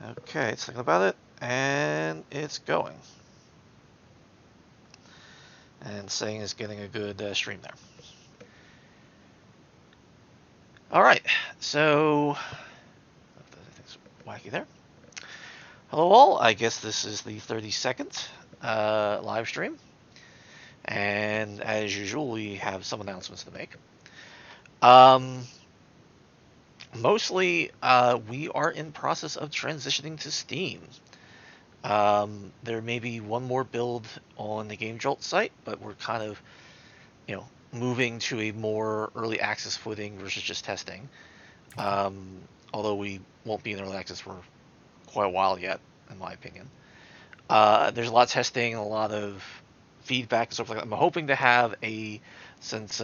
Okay, it's thinking about it, and it's going. And saying it's getting a good stream there. All right, so everything's wacky there. Hello all. I guess this is the 32nd live stream, and as usual, we have some announcements to make. Mostly, we are in process of transitioning to Steam. There may be one more build on the Game Jolt site, but we're kind of, moving to a more early access footing versus just testing. Although we won't be in early access for quite a while yet, in my opinion. There's a lot of testing, a lot of feedback and stuff like that. I'm hoping to have since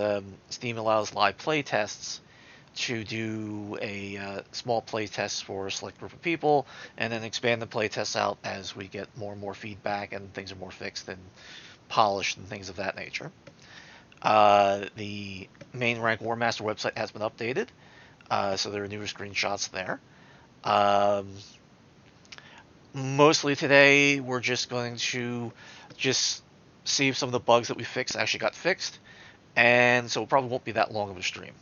Steam allows live play tests, to do a small play test for a select group of people, and then expand the play tests out as we get more and more feedback and things are more fixed and polished and things of that nature. The main Rank War Master website has been updated, so there are newer screenshots there. Mostly today, we're just going to see if some of the bugs that we fixed actually got fixed, and so it probably won't be that long of a stream.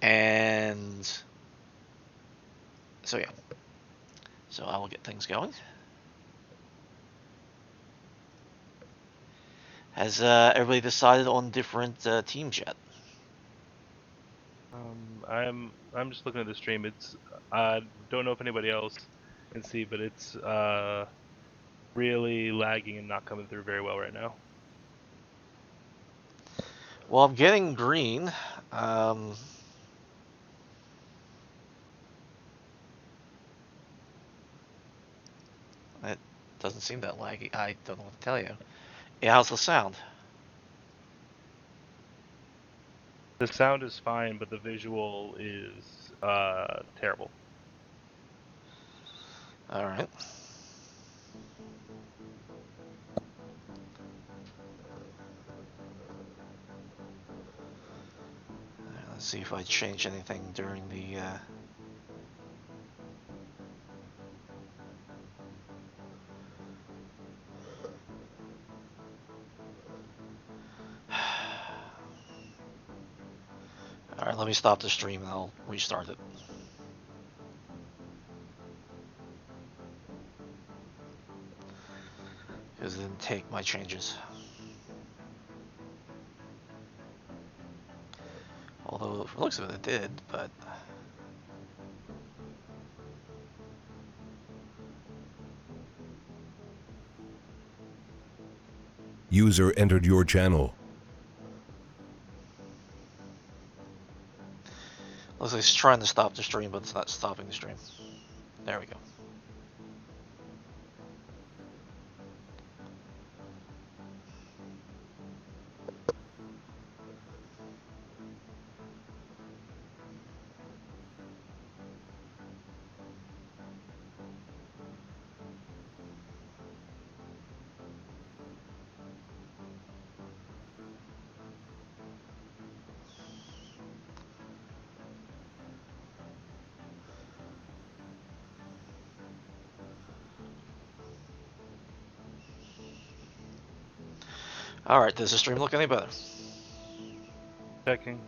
And so yeah, so I will get things going. Has everybody decided on different teams yet? I'm just looking at the stream. It's don't know if anybody else can see, but it's really lagging and not coming through very well right now. Well, I'm getting green. It doesn't seem that laggy. I don't know what to tell you. Yeah, how's the sound? The sound is fine, but the visual is terrible. All right. Let's see if I change anything during the. All right, let me stop the stream and I'll restart it. Because it didn't take my changes. Although, for the looks of it, it did, but. User entered your channel. Looks like it's trying to stop the stream, but it's not stopping the stream. There we go. All right, does the stream look any better? Checking.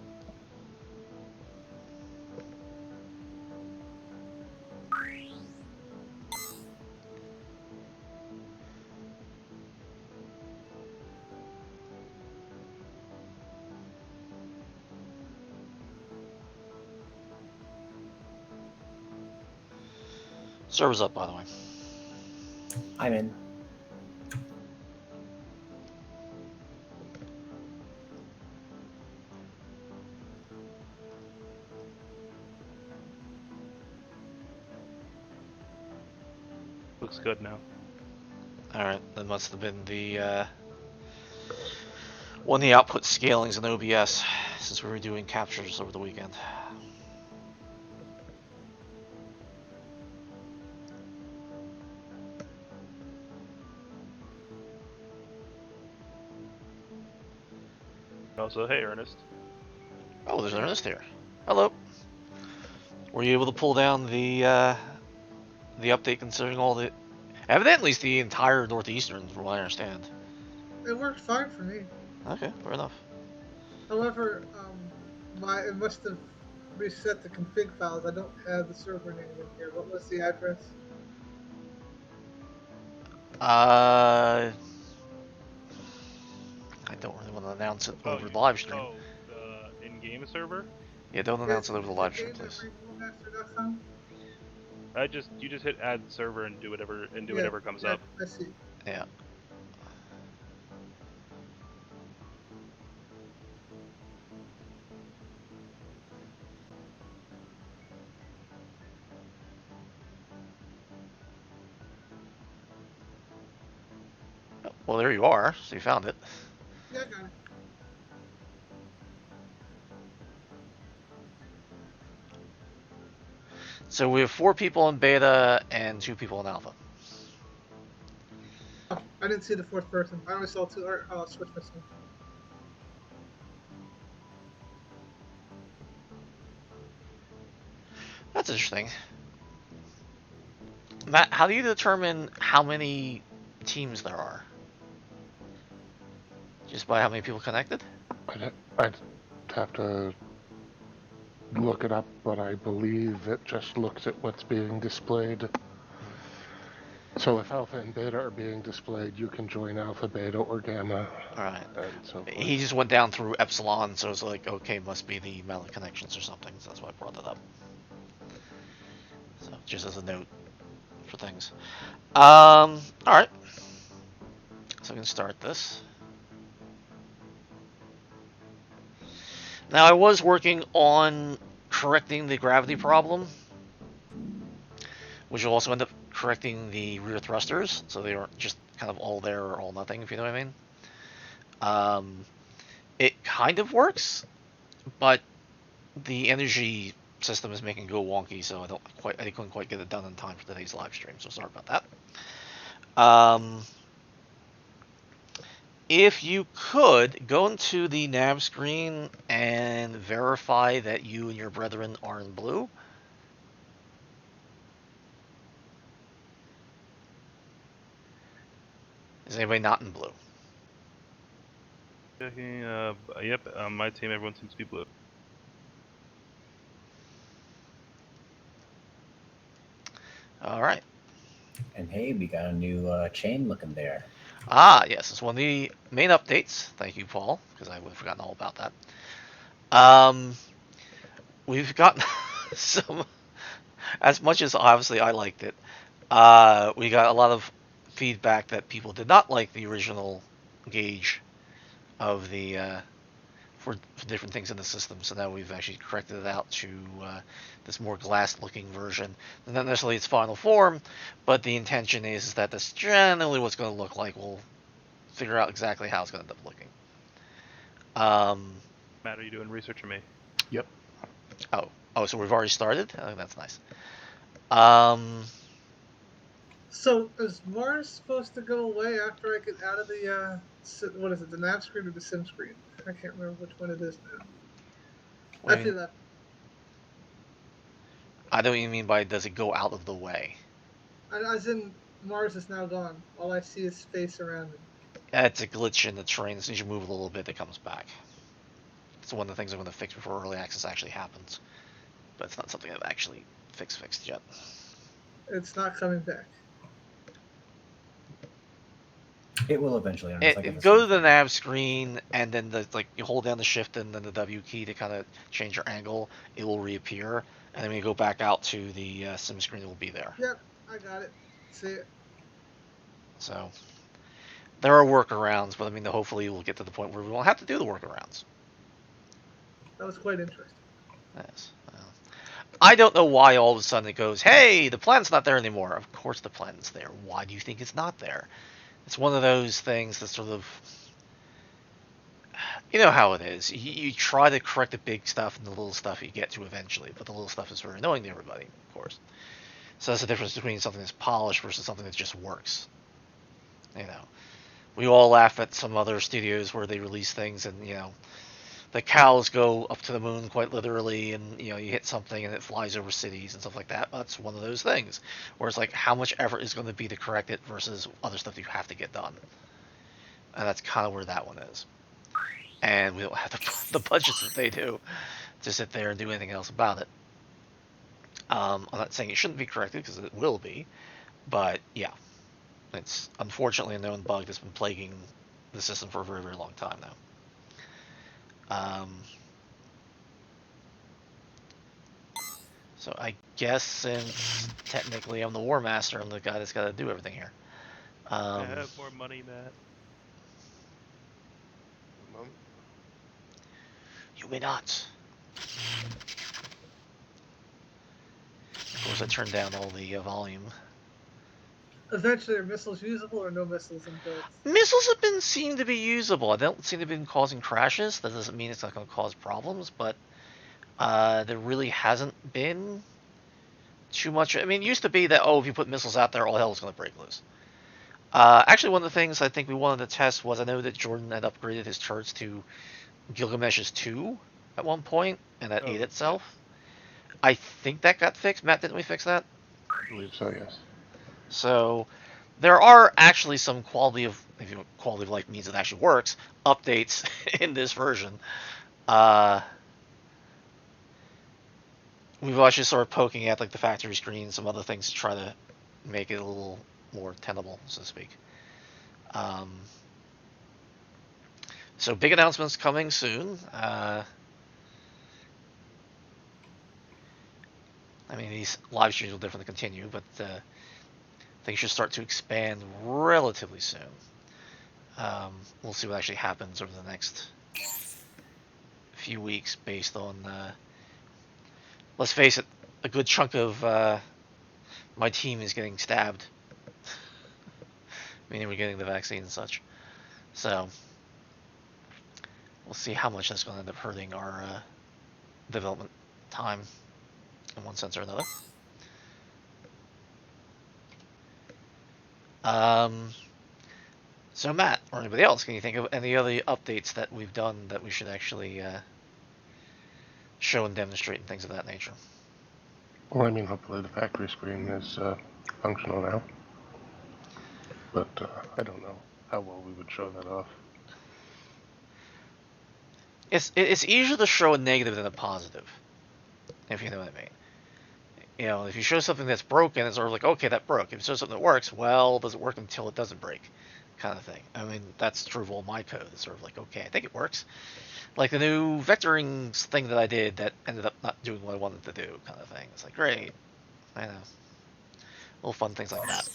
Server's up, by the way. I'm in. Looks good now. All right, that must have been the one of the output scalings in OBS, since we were doing captures over the weekend. Also, hey Ernest. Oh, there's Ernest here. Hello. Were you able to pull down the the update considering all the evidently it's the entire northeastern, from what I understand. It worked fine for me. Okay, fair enough. However, it must have reset the config files. I don't have the server name in here. What was the address? I don't really want to announce it Oh, over the live stream. The in-game server. Yeah, don't announce it over the Is it live stream, please. game.rainbowmaster.com? You just hit add server and do whatever Yeah, comes yeah, up. I see. Yeah. Well, there you are. So you found it. Yeah, I got it. So we have 4 people in beta and 2 people in alpha. Oh, I didn't see the fourth person. I only saw two switch missing. That's interesting. Matt, how do you determine how many teams there are? Just by how many people connected? I'd have to look it up, but I believe it just looks at what's being displayed. So if alpha and beta are being displayed, you can join alpha, beta, or gamma, Alright. and so forth. He just went down through epsilon, so it's like, okay, must be the amount of connections or something. So that's why I brought that up. So just as a note for things. Alright. So I can start this. Now I was working on correcting the gravity problem, which will also end up correcting the rear thrusters, so they aren't just kind of all there or all nothing, if you know what I mean. It kind of works, but the energy system is making it go wonky, so I couldn't quite get it done in time for today's live stream, so sorry about that. If you could, go into the nav screen and verify that you and your brethren are in blue. Is anybody not in blue? Checking. Yep. My team, everyone seems to be blue. All right. And hey, we got a new chain looking there. Ah, yes, it's one of the main updates. Thank you, Paul, because I would have forgotten all about that. We've gotten some, as much as obviously I liked it, we got a lot of feedback that people did not like the original gauge of the for different things in the system. So now we've actually corrected it out to this more glass-looking version. Not necessarily its final form, but the intention is that that's generally what's going to look like. We'll figure out exactly how it's going to end up looking. Matt, are you doing research or me? Yep. Oh, so we've already started? I think that's nice. So is Mars supposed to go away after I get out of the what is it, the nav screen or the sim screen? I can't remember which one it is now. I feel that. I don't even mean by does it go out of the way. As in, Mars is now gone. All I see is space around it. It's a glitch in the terrain. As soon as you move a little bit, it comes back. It's one of the things I'm going to fix before early access actually happens. But it's not something I've actually fixed yet. It's not coming back. It will eventually. Go to the nav screen, and then you hold down the shift and then the W key to kind of change your angle. It will reappear, and then when you go back out to the sim screen, it will be there. Yep, I got it. See it. So there are workarounds, but I mean, hopefully we'll get to the point where we won't have to do the workarounds. That was quite interesting. Yes. I don't know why all of a sudden it goes, hey, the planet's not there anymore. Of course the planet's there. Why do you think it's not there? It's one of those things that sort of, you know how it is. You try to correct the big stuff and the little stuff you get to eventually, but the little stuff is very annoying to everybody, of course. So that's the difference between something that's polished versus something that just works. You know, we all laugh at some other studios where they release things and, the cows go up to the moon quite literally, and you hit something and it flies over cities and stuff like that. That's one of those things where it's like how much effort is going to be to correct it versus other stuff you have to get done, and that's kind of where that one is. And we don't have the budgets that they do to sit there and do anything else about it. I'm not saying it shouldn't be corrected because it will be, but yeah, it's unfortunately a known bug that's been plaguing the system for a very, very long time now. So I guess since technically I'm the War Master, I'm the guy that's got to do everything here. I have more money, Matt. You may not. Of course, I turned down all the volume. Eventually, are missiles usable or no missiles in builds? Missiles have been seem to be usable. I don't seem to have been causing crashes. That doesn't mean it's not going to cause problems, but there really hasn't been too much. I mean, it used to be that, oh, if you put missiles out there, all hell is going to break loose. Actually, one of the things I think we wanted to test was I know that Jordan had upgraded his turrets to Gilgamesh's 2 at one point, and that ate itself. Yes. I think that got fixed. Matt, didn't we fix that? I believe so, yes. So there are actually some quality of life means it actually works, updates in this version. We've actually started poking at like the factory screen, some other things to try to make it a little more tenable, so to speak. So big announcements coming soon. I mean, these live streams will definitely continue, but things should start to expand relatively soon. We'll see what actually happens over the next few weeks based on, let's face it, a good chunk of my team is getting stabbed. Meaning we're getting the vaccine and such. So, we'll see how much that's going to end up hurting our development time in one sense or another. So Matt, or anybody else, can you think of any other updates that we've done that we should actually show and demonstrate and things of that nature? Well, I mean, hopefully the factory screen is functional now. But I don't know how well we would show that off. It's easier to show a negative than a positive, if you know what I mean. You know, if you show something that's broken, it's sort of like, okay, that broke. If you show something that works, well, does it work until it doesn't break? Kind of thing. I mean, that's true of all my code. It's sort of like, okay, I think it works. Like the new vectoring thing that I did that ended up not doing what I wanted to do, kind of thing. It's like, great. I know. Little fun things like that.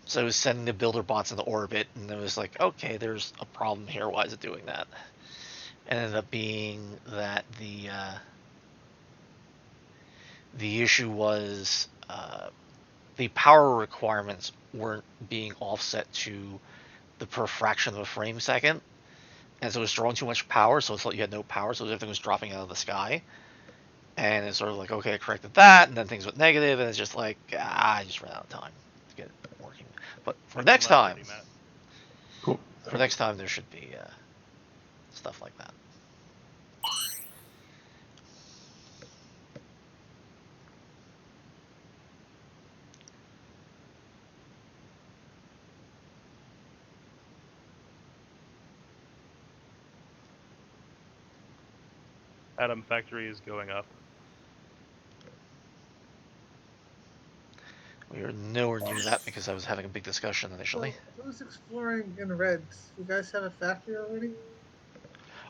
So it was sending the builder bots into orbit, and it was like, okay, there's a problem here. Why is it doing that? It ended up being that the issue was the power requirements weren't being offset to the per fraction of a frame second, and so it was drawing too much power, so it's like you had no power, so everything was dropping out of the sky. And it's sort of like, okay, I corrected that, and then things went negative, and it's just like, I just ran out of time to get it working. But for next time, cool. For next time, there should be stuff like that. Atom Factory is going up. We are nowhere near that because I was having a big discussion initially. So, who's exploring in Reds? You guys have a factory already?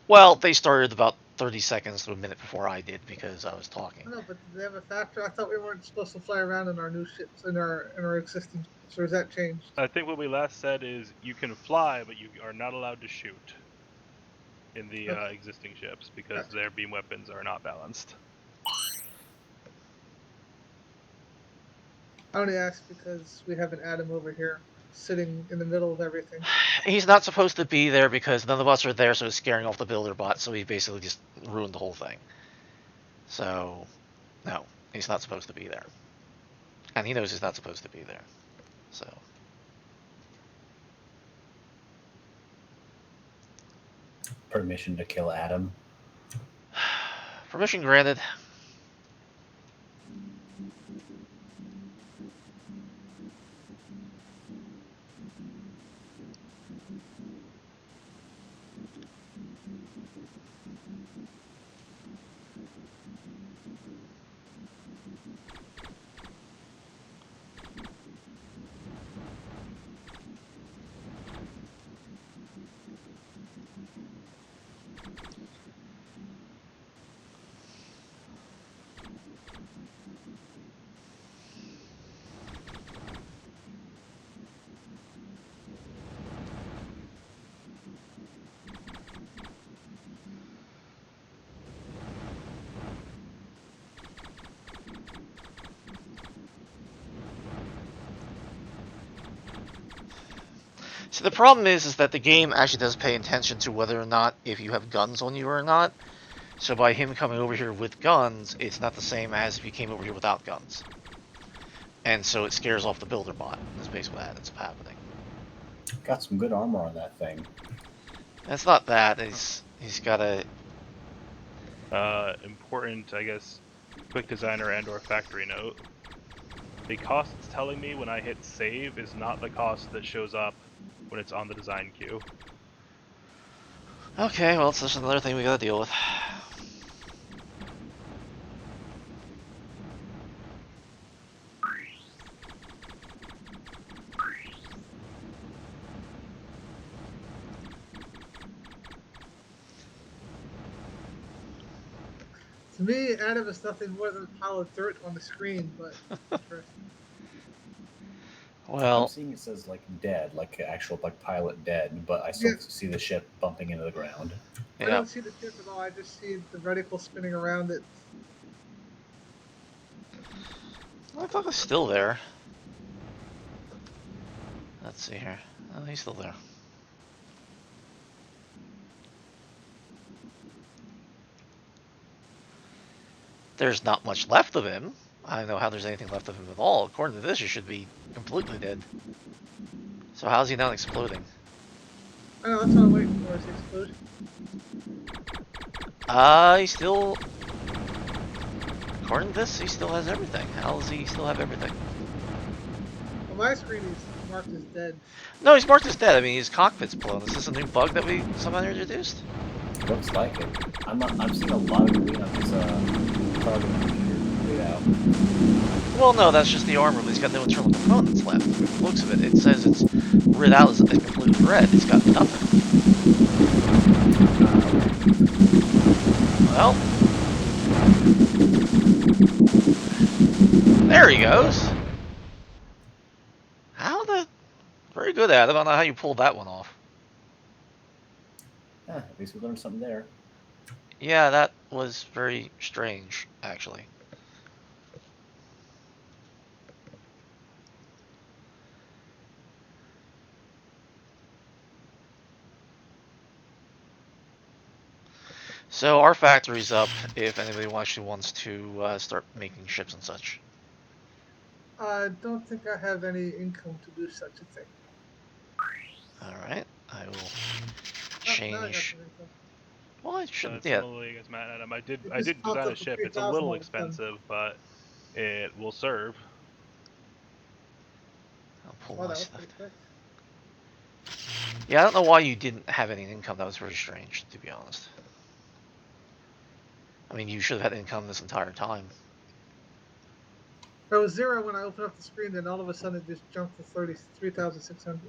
Well, they started about 30 seconds to a minute before I did because I was talking. No, but do they have a factory? I thought we weren't supposed to fly around in our new ships, in our existing ships, or has that changed? I think what we last said is you can fly, but you are not allowed to shoot in the existing ships because their beam weapons are not balanced. I only asked because we have an Atom over here sitting in the middle of everything. He's not supposed to be there because none of us are there, so it's scaring off the builder bot, so he basically just ruined the whole thing. So, no, he's not supposed to be there. And he knows he's not supposed to be there. So. permission to kill Adam. Permission granted. So the problem is that the game actually does pay attention to whether or not if you have guns on you or not. So by him coming over here with guns, it's not the same as if he came over here without guns. And so it scares off the builder bot. That's basically what ends up happening. Got some good armor on that thing. It's not that. He's got a... Important, I guess, quick designer and/or factory note. The cost it's telling me when I hit save is not the cost that shows up when it's on the design queue. Okay, well, it's just another thing we gotta deal with. To me, Adam is nothing more than a pile of dirt on the screen, but I'm Well, seeing it says like dead, like actual like pilot dead, but I still Yeah. see the ship bumping into the ground. I yeah. don't see the ship at all. I just see the reticle spinning around it. I thought it was still there. Let's see here. Oh, he's still there. There's not much left of him. I don't know how there's anything left of him at all. According to this, he should be completely dead. So how's he not exploding? I know, that's what I'm waiting for, is the explosion. He still... According to this, he still has everything. How does he still have everything? On my screen, he's marked as dead. No, he's marked as dead. I mean, his cockpit's blown. Is this a new bug that we somehow introduced? Looks like it. I'm seeing a lot of green on this target layout. Well, no, that's just the armor, but he's got no internal components left. From the looks of it, it says it's rid out as completely red. It's got nothing. Well, there he goes. How the... Very good, Adam. I don't know how you pulled that one off. Yeah, at least we learned something there. Yeah, that was very strange, actually. So our factory's up if anybody actually wants to start making ships and such. I don't think I have any income to do such a thing. Alright, I will Now I got change... some income. Well, I shouldn't... So Yeah, similarly, I guess, Matt and Adam, I did just popped design a up for ship. It's a 3,000 little all of a sudden. expensive, but it will serve. I'll pull Oh, my that was stuff. pretty quick. Yeah, I don't know why you didn't have any income. That was very strange, to be honest. I mean, you should have had income this entire time. It was 0 when I opened up the screen, then all of a sudden it just jumped to 3,600.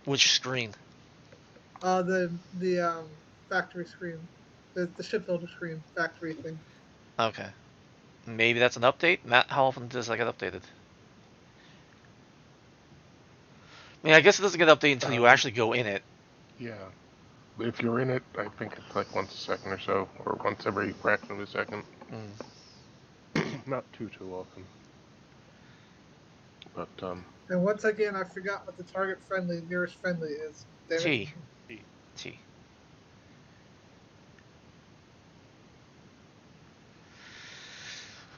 Which screen? The factory screen, the shipbuilder screen, factory thing. Okay. Maybe that's an update? Matt, how often does that get updated? I mean, I guess it doesn't get updated until you actually go in it. Yeah. If you're in it, I think it's like once a second or so, or once every fraction of a second. Not too often. But, And once again, I forgot what the target nearest friendly is. Damn it. T. T.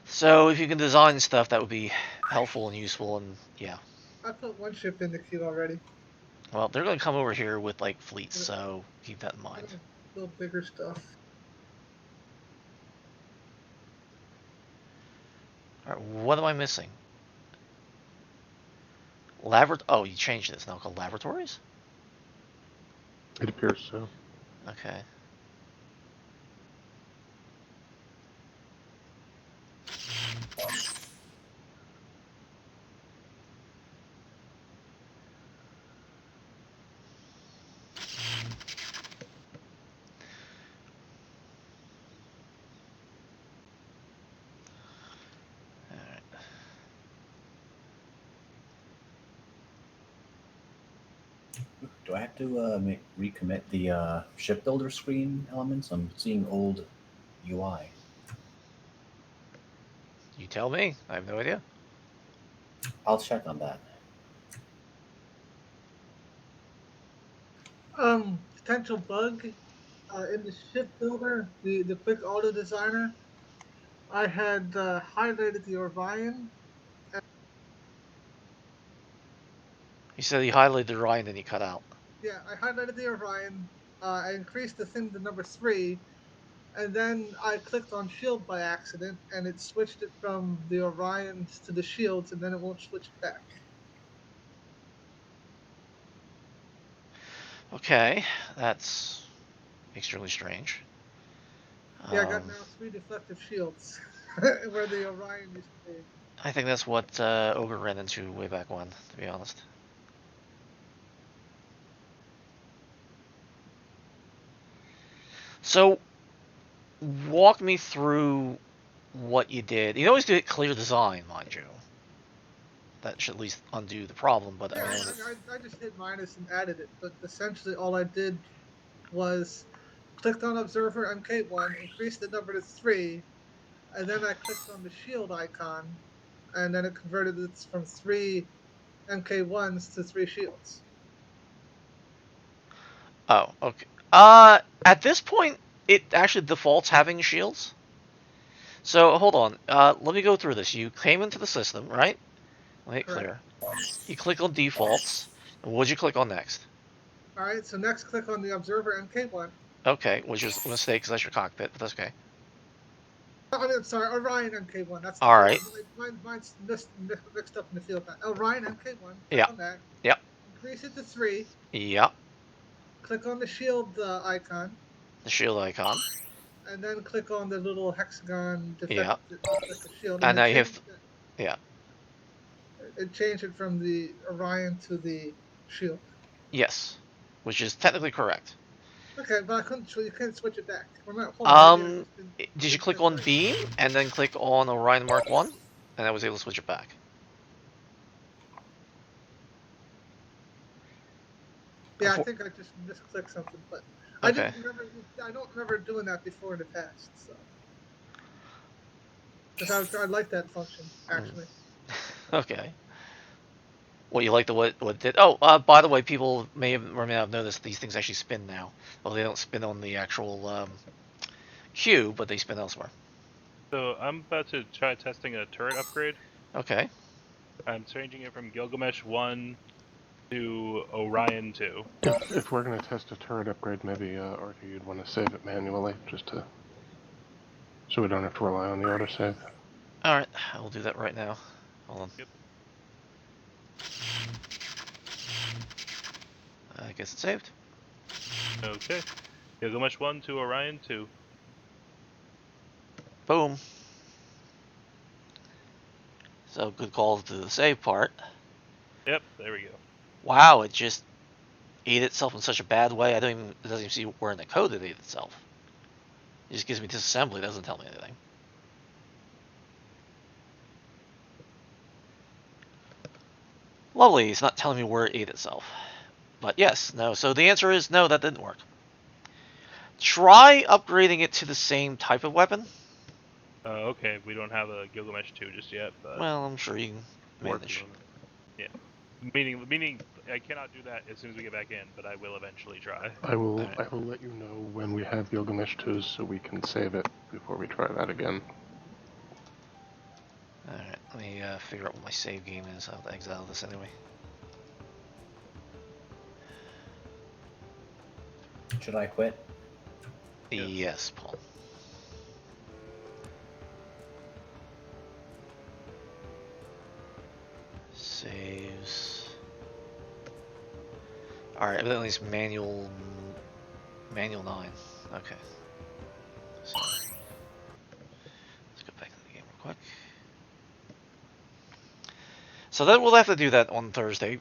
So if you can design stuff, that would be helpful and useful, and yeah. I put one ship in the queue already. Well, they're going to come over here with like fleets, so keep that in mind. Build bigger stuff. All right, what am I missing? Oh, you changed it. It's now called laboratories? It appears so. Okay. All right. Do I have to recommit the shipbuilder screen elements? I'm seeing old UI. You tell me. I have no idea. I'll check on that. Potential bug in the ship builder, the quick auto designer. I had highlighted the Orion. You said you highlighted the Ryan, then you cut out. Yeah, I highlighted the Orion. I increased the thing to number 3, and then I clicked on shield by accident, and it switched it from the Orions to the shields, and then it won't switch it back. Okay, that's extremely strange. Yeah, I got now 3 deflective shields, where the Orion used to be. I think that's what Ogre ran into way back when, to be honest. So, walk me through what you did. You always do it clear design, mind you. That should at least undo the problem, but Yeah, I mean, I just hit minus and added it, but essentially all I did was clicked on Observer MK1, increased the number to 3, and then I clicked on the shield icon, and then it converted it from 3 MK1s to 3 shields. oh, okay. At this point, it actually defaults having shields. So, hold on. Let me go through this. You came into the system, right? Let me hit Correct. clear. You click on defaults. And what'd you click on next? All right, so next click on the Observer MK1. Okay, which is a mistake because that's your cockpit, but that's okay. Oh, I'm sorry, Orion MK1. That's the All field. right. Mine's mixed up in the field. Orion MK1. Click Yeah. on that. Yep. Increase it to 3. Yep. Click on the shield icon, The shield icon. and then click on the little hexagon Yeah. deflective shield, and And then now you change have. it. Yeah. It changed it from the Orion to the shield. Yes. Which is technically correct. Okay, but I couldn't. You can't switch it back. Well, no, hold on. Maybe I just Did you didn't click set it on right. beam and then click on Orion Mark 1? And I was able to switch it back. Yeah, I think I just misclicked something, but I Okay. didn't remember. I don't remember doing that before in the past. So, because I like that function actually. Okay. What you like the what it did? Oh, by the way, people may have or may not have noticed these things actually spin now. Well, they don't spin on the actual queue, but they spin elsewhere. So I'm about to try testing a turret upgrade. Okay. I'm changing it from Gilgamesh 1 to Orion 2. If we're going to test a turret upgrade, maybe Arthur, you'd want to save it manually, just to so we don't have to rely on the autosave. All right, I will do that right now. Hold on. Yep. I guess it's saved. Okay. Gilgamesh 1 to Orion 2. Boom. So good call to the save part. Yep, there we go. Wow, it just ate itself in such a bad way. It doesn't even see where in the code it ate itself. It just gives me disassembly. It doesn't tell me anything. Lovely. It's not telling me where it ate itself. But yes, no. So the answer is no. That didn't work. Try upgrading it to the same type of weapon. Okay, we don't have a Gilgamesh 2 just yet, but Well, I'm sure you can manage. working on it. Yeah. Meaning I cannot do that as soon as we get back in, but I will eventually try. I will Alright. I will let you know when we have Gilgamesh 2s so we can save it before we try that again. Alright, let me figure out what my save game is. I'll exile this anyway. Should I quit? Yes. Yes, Paul. Saves. Alright, evidently it's manual 9. Okay. So, let's go back to the game real quick. So then we'll have to do that on Thursday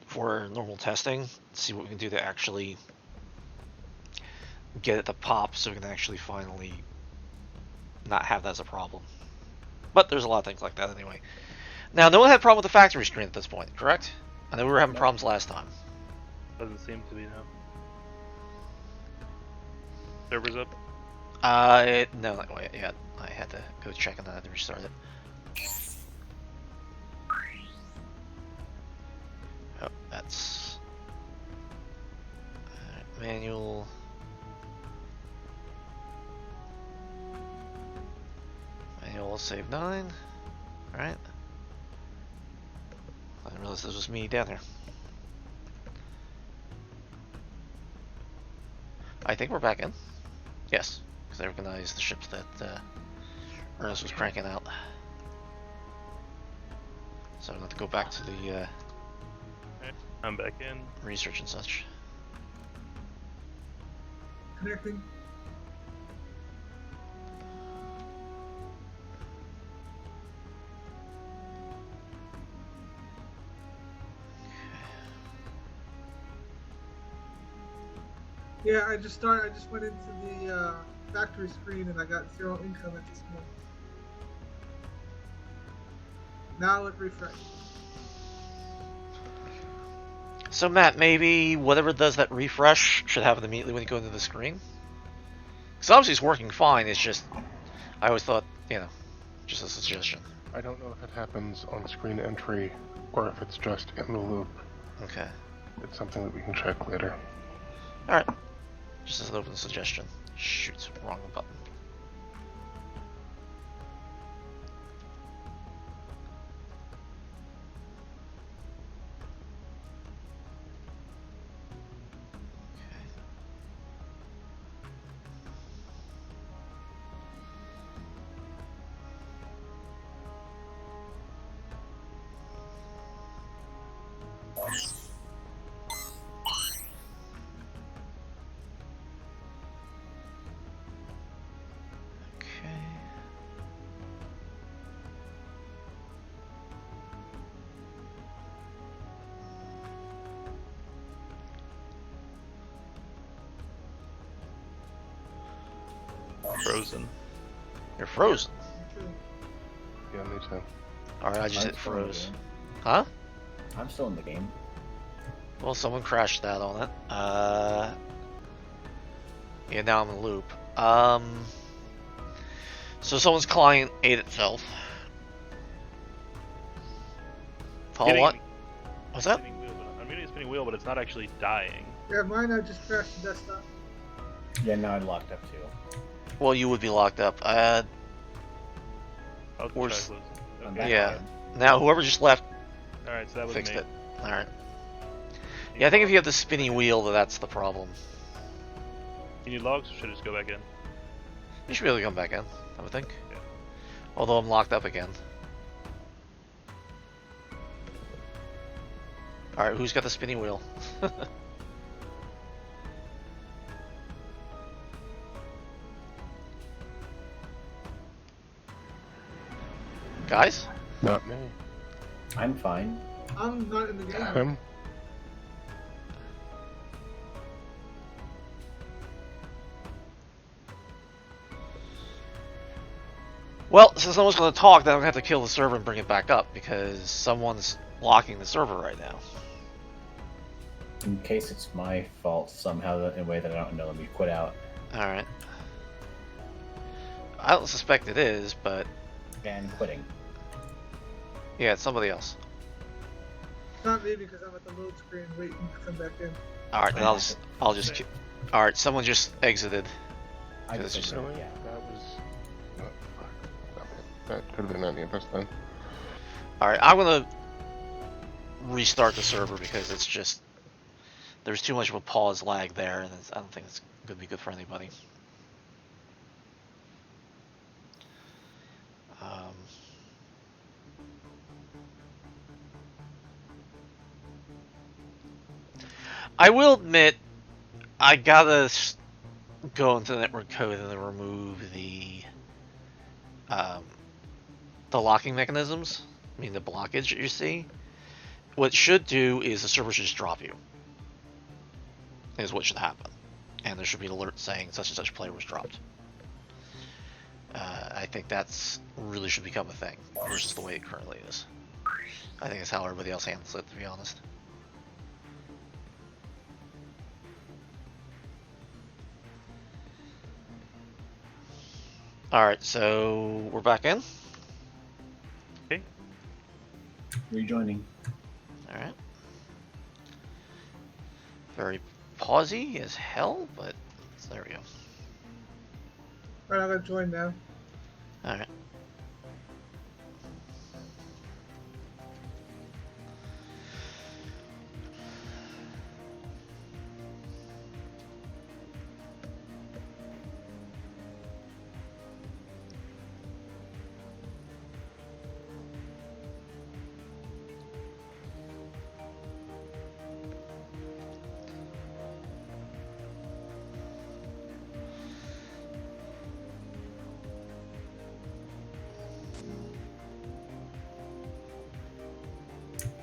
for normal testing. See what we can do to actually get it to pop so we can actually finally not have that as a problem. But there's a lot of things like that anyway. Now, no one had a problem with the factory screen at this point, correct? I know we were having problems last time. Doesn't seem to be now. Servers up? No, not quite yet. I had to go check and then I had to restart it. Oh, that's... manual... Manual save 9. Alright. I didn't realize this was me down here. I think we're back in. Yes, because I recognize the ships that Ernest was cranking out. So I'm going to go back to the I'm back in. research and such. Connecting. Yeah, I just went into the factory screen and I got 0 income at this point. Now it refreshed. So Matt, maybe whatever does that refresh should happen immediately when you go into the screen? Because obviously it's working fine, it's just... I always thought, you know, just a suggestion. I don't know if it happens on screen entry or if it's just in the loop. Okay. It's something that we can check later. Alright. Just as an open suggestion. Shoot, wrong button. Frozen. You're frozen. Yeah, me too. Alright, I just I'm hit still in the froze. game. Huh? I'm still in the game. Well, someone crashed that on it. Yeah, now I'm in a loop. So someone's client ate itself. Paul, Getting- what? What's that? Spinning wheel, I'm getting a spinning wheel, but it's not actually dying. Yeah, mine I just crashed the desktop. Yeah, now I'm locked up too. Well, you would be locked up. I'll Or try s- closing. I'm Okay. back Yeah. again. Now, whoever just left Alright, so that was fixed me. it. Alright. Yeah, I think if you have the spinny wheel, that's the problem. You need logs, or should I just go back in? You should be able to come back in, I would think. Yeah. Although I'm locked up again. Alright, who's got the spinny wheel? Guys? Not me. I'm fine. I'm not in the game. Him? Well, since someone's going to talk, then I'm going to have to kill the server and bring it back up, because someone's locking the server right now. In case it's my fault somehow in a way that I don't know, let me quit out. Alright. I don't suspect it is, but And quitting. yeah, it's somebody else. It's not me because I'm at the load screen waiting to come back in. Alright, then I'll just alright, someone just exited. I That's just just- Really? yeah. That was... fuck. That could have been any of us then. Alright, I'm gonna restart the server because it's just there's too much of a pause lag there, and I don't think it's going to be good for anybody. Um, I will admit, I gotta go into the network code and then remove the locking mechanisms. I mean, the blockage that you see. What it should do is the server should just drop you. Is what should happen, and there should be an alert saying such and such player was dropped. I think that's really should become a thing versus the way it currently is. I think it's how everybody else handles it, to be honest. Alright, so we're back in. Okay. Rejoining. Alright. Very pausey as hell, but there we go. Alright, I'm gonna join now. Alright.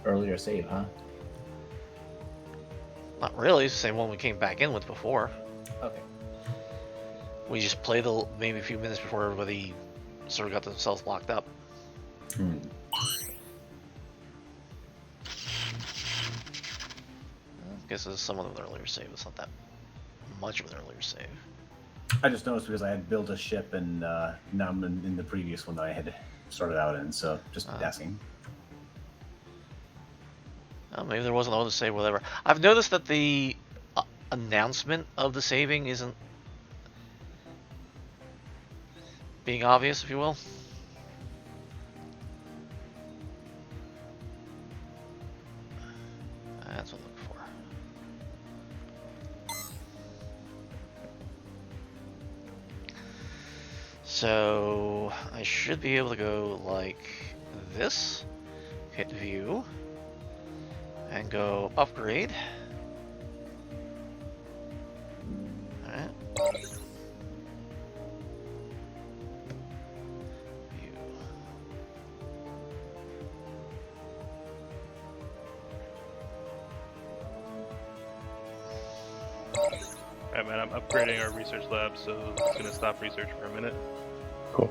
Earlier save, huh? Not really, it's the same one we came back in with before. Okay. We just played maybe a few minutes before everybody sort of got themselves locked up. Hmm. I guess it's some of an earlier save. It's not that much of an earlier save. I just noticed because I had built a ship and now I'm in the previous one that I had started out in, so just asking. Oh, maybe there wasn't a to save, whatever. I've noticed that the announcement of the saving isn't being obvious, if you will. That's what I'm looking for. So I should be able to go like this, hit view, and go upgrade. Alright. View. Alright, man, I'm upgrading our research lab, so it's gonna stop research for a minute. Cool.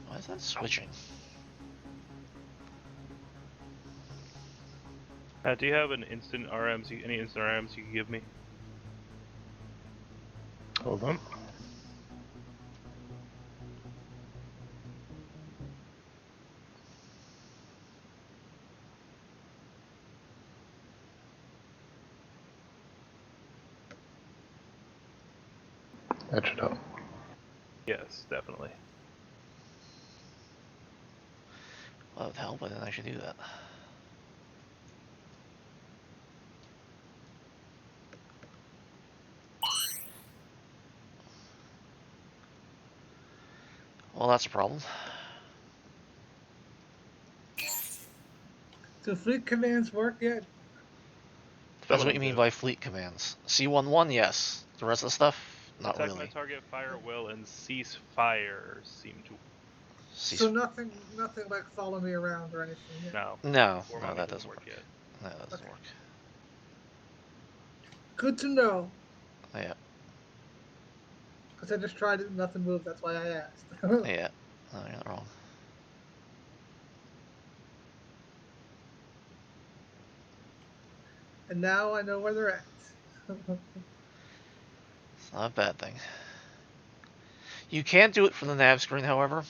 Why is that switching? Do you have an instant RMs? Any instant RMs you can give me? Hold on. That should help. Yes, definitely. Well, that would help, I didn't actually do that. Well, that's a problem. Do fleet commands work yet? That's of what you them mean do. by fleet commands. C11, yes. The rest of the stuff, not Attack my really. target, fire will, and cease fire seem to. So nothing like follow me around or anything. Yeah. No. No, Warmongers that doesn't doesn't work work. yet. No, that doesn't Okay. work. Good to know. Yeah, Because I just tried it and nothing moved. That's why I asked. yeah. No, you're not wrong. And now I know where they're at. It's not a bad thing. You can do it from the nav screen, however.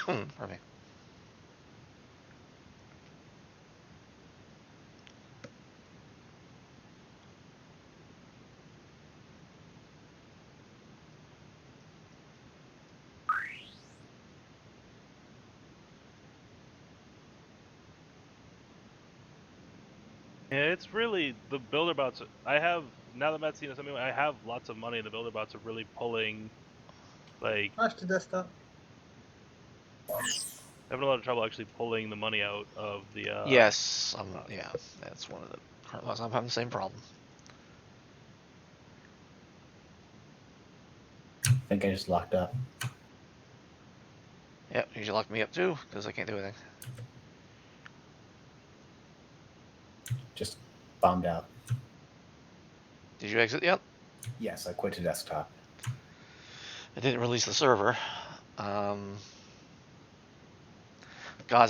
Pardon me. Yeah, it's really the builder bots. I have now that Matt's seen something. I have lots of money, and the builder bots are really pulling. Like, Crash the desktop. having a lot of trouble actually pulling the money out of the. Yes, yeah, that's one of the current ones. I'm having the same problem. I think I just locked up. Yep, you locked me up too, because I can't do anything. Just bombed out. Did you exit yet? Yes, I quit the desktop. I didn't release the server. Guys,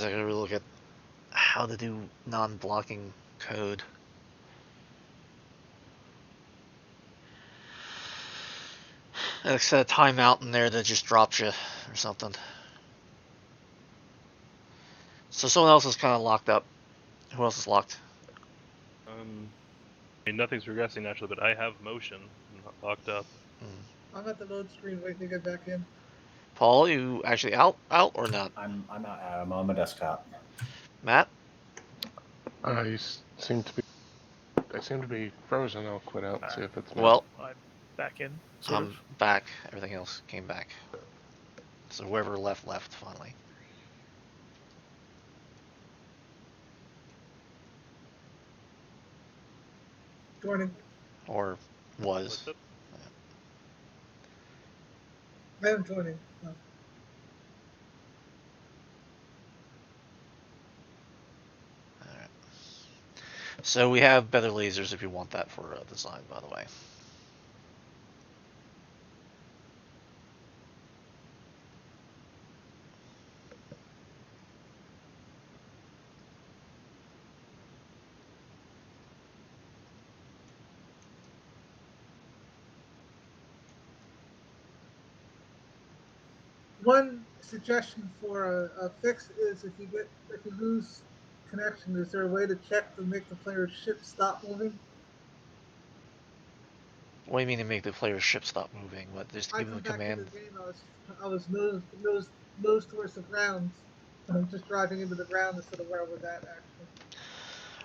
I gotta really look at how to do non-blocking code. Like set a timeout in there that just drops you or something. So someone else is kind of locked up. Who else is locked? I mean, nothing's regressing naturally, but I have motion. I'm not locked up. I'm at the load screen waiting to get back in. Paul, you actually out or not? I'm out. I'm on my desktop. Matt? I seem to be frozen. I'll quit out and see if it's me. Well, I'm back in, sort I'm of. back. Everything else came back. So whoever left finally. Joining. Or was. What's up? I am joining. No. Alright. So we have better lasers if you want that for design, by the way. One suggestion for a fix is if you lose connection, is there a way to check to make the player's ship stop moving? What do you mean to make the player's ship stop moving? What, just I give them come a back into command? the game. I was nose towards the ground. I'm just driving into the ground instead of where we're at actually.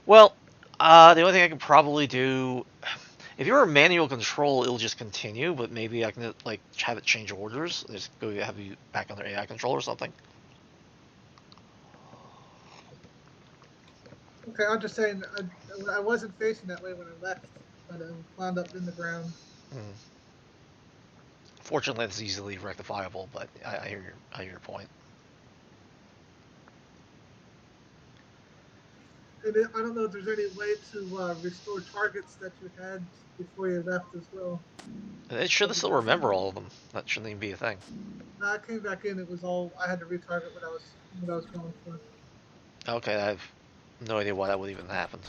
Well, the only thing I could probably do, if you're a manual control, it'll just continue, but maybe I can like have it change orders. Just go have you back under AI control or something. Okay, I'm just saying I wasn't facing that way when I left, but I wound up in the ground. Fortunately, it's easily rectifiable, but I hear your point. And I don't know if there's any way to restore targets that you had before you left as well. It should still remember all of them. That shouldn't even be a thing. No, I came back in. It was all I had to retarget what I was going for. Okay, I have no idea why that would even happen.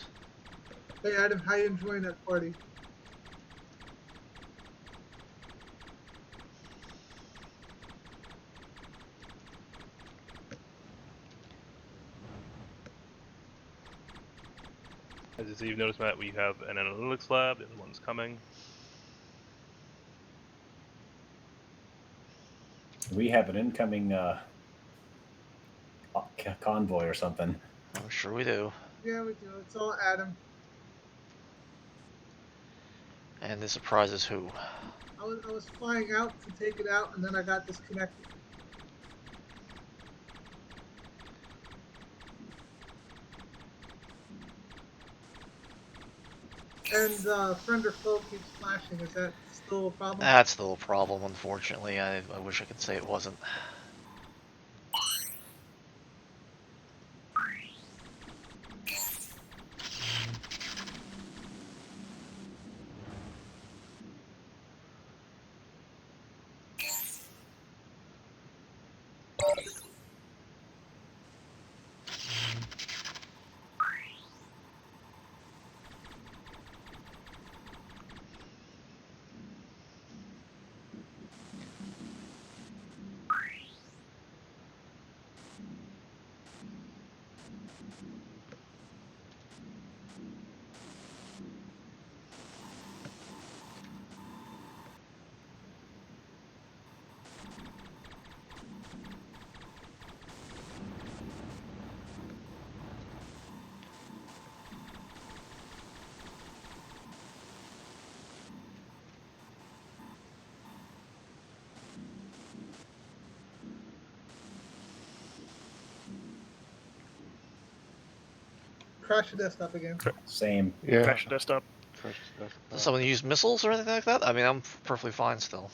Hey Adam, how you enjoying that party? As you've noticed, Matt, we have an analytics lab. The other one's coming. We have an incoming convoy or something. I'm sure we do. Yeah, we do. It's all Adam. And this surprises who? I was flying out to take it out, and then I got disconnected. And friend or foe keeps flashing. Is that still a problem? That's still a problem, unfortunately. I wish I could say it wasn't. Crash the desktop again. Same. Yeah. Crash the desktop. Crash the Does desktop. someone use missiles or anything like that? I mean, I'm perfectly fine still.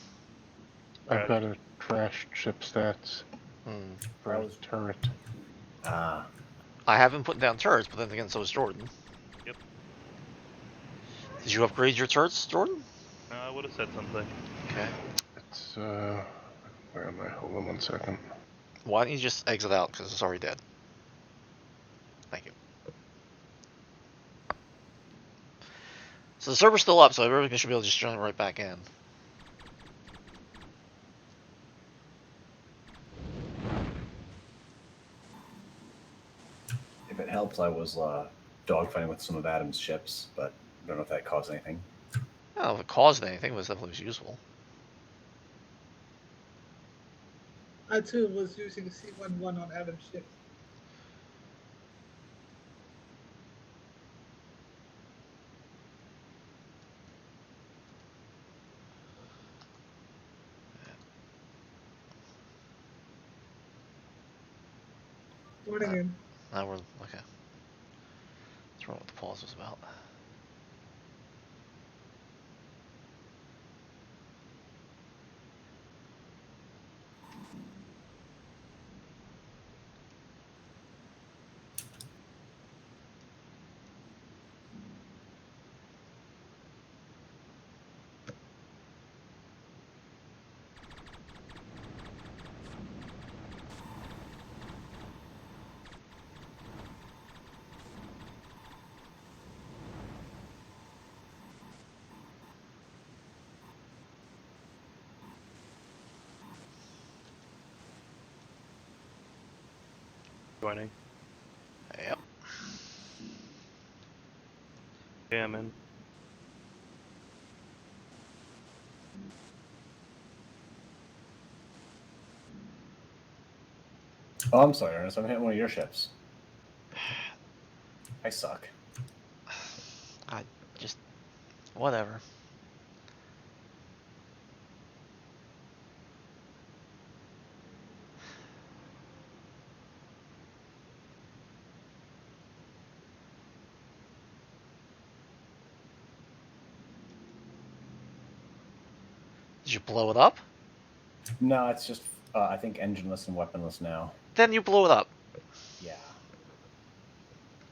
I've got a trash chip stats Hmm. for a turret. Ah. I have been putting down turrets, but then again, so is Jordan. Yep. Did you upgrade your turrets, Jordan? I would have said something. Okay. It's, where am I? Hold on 1 second. Why don't you just exit out, because it's already dead. Thank you. So the server's still up, so everyone should be able to just join right back in. If it helps, I was dogfighting with some of Adam's ships, but I don't know if that caused anything. I don't know if it caused anything, but it definitely was useful. I too was using C11 on Adam's ship. Joining in. Now we're okay. That's what the pause was about. Joining. Yep. Yeah, I'm in. Oh, I'm sorry, Ernest. I'm hitting one of your ships. I suck. I just whatever. Did you blow it up? No, it's just, I think, engineless and weaponless now. Then you blew it up. Yeah.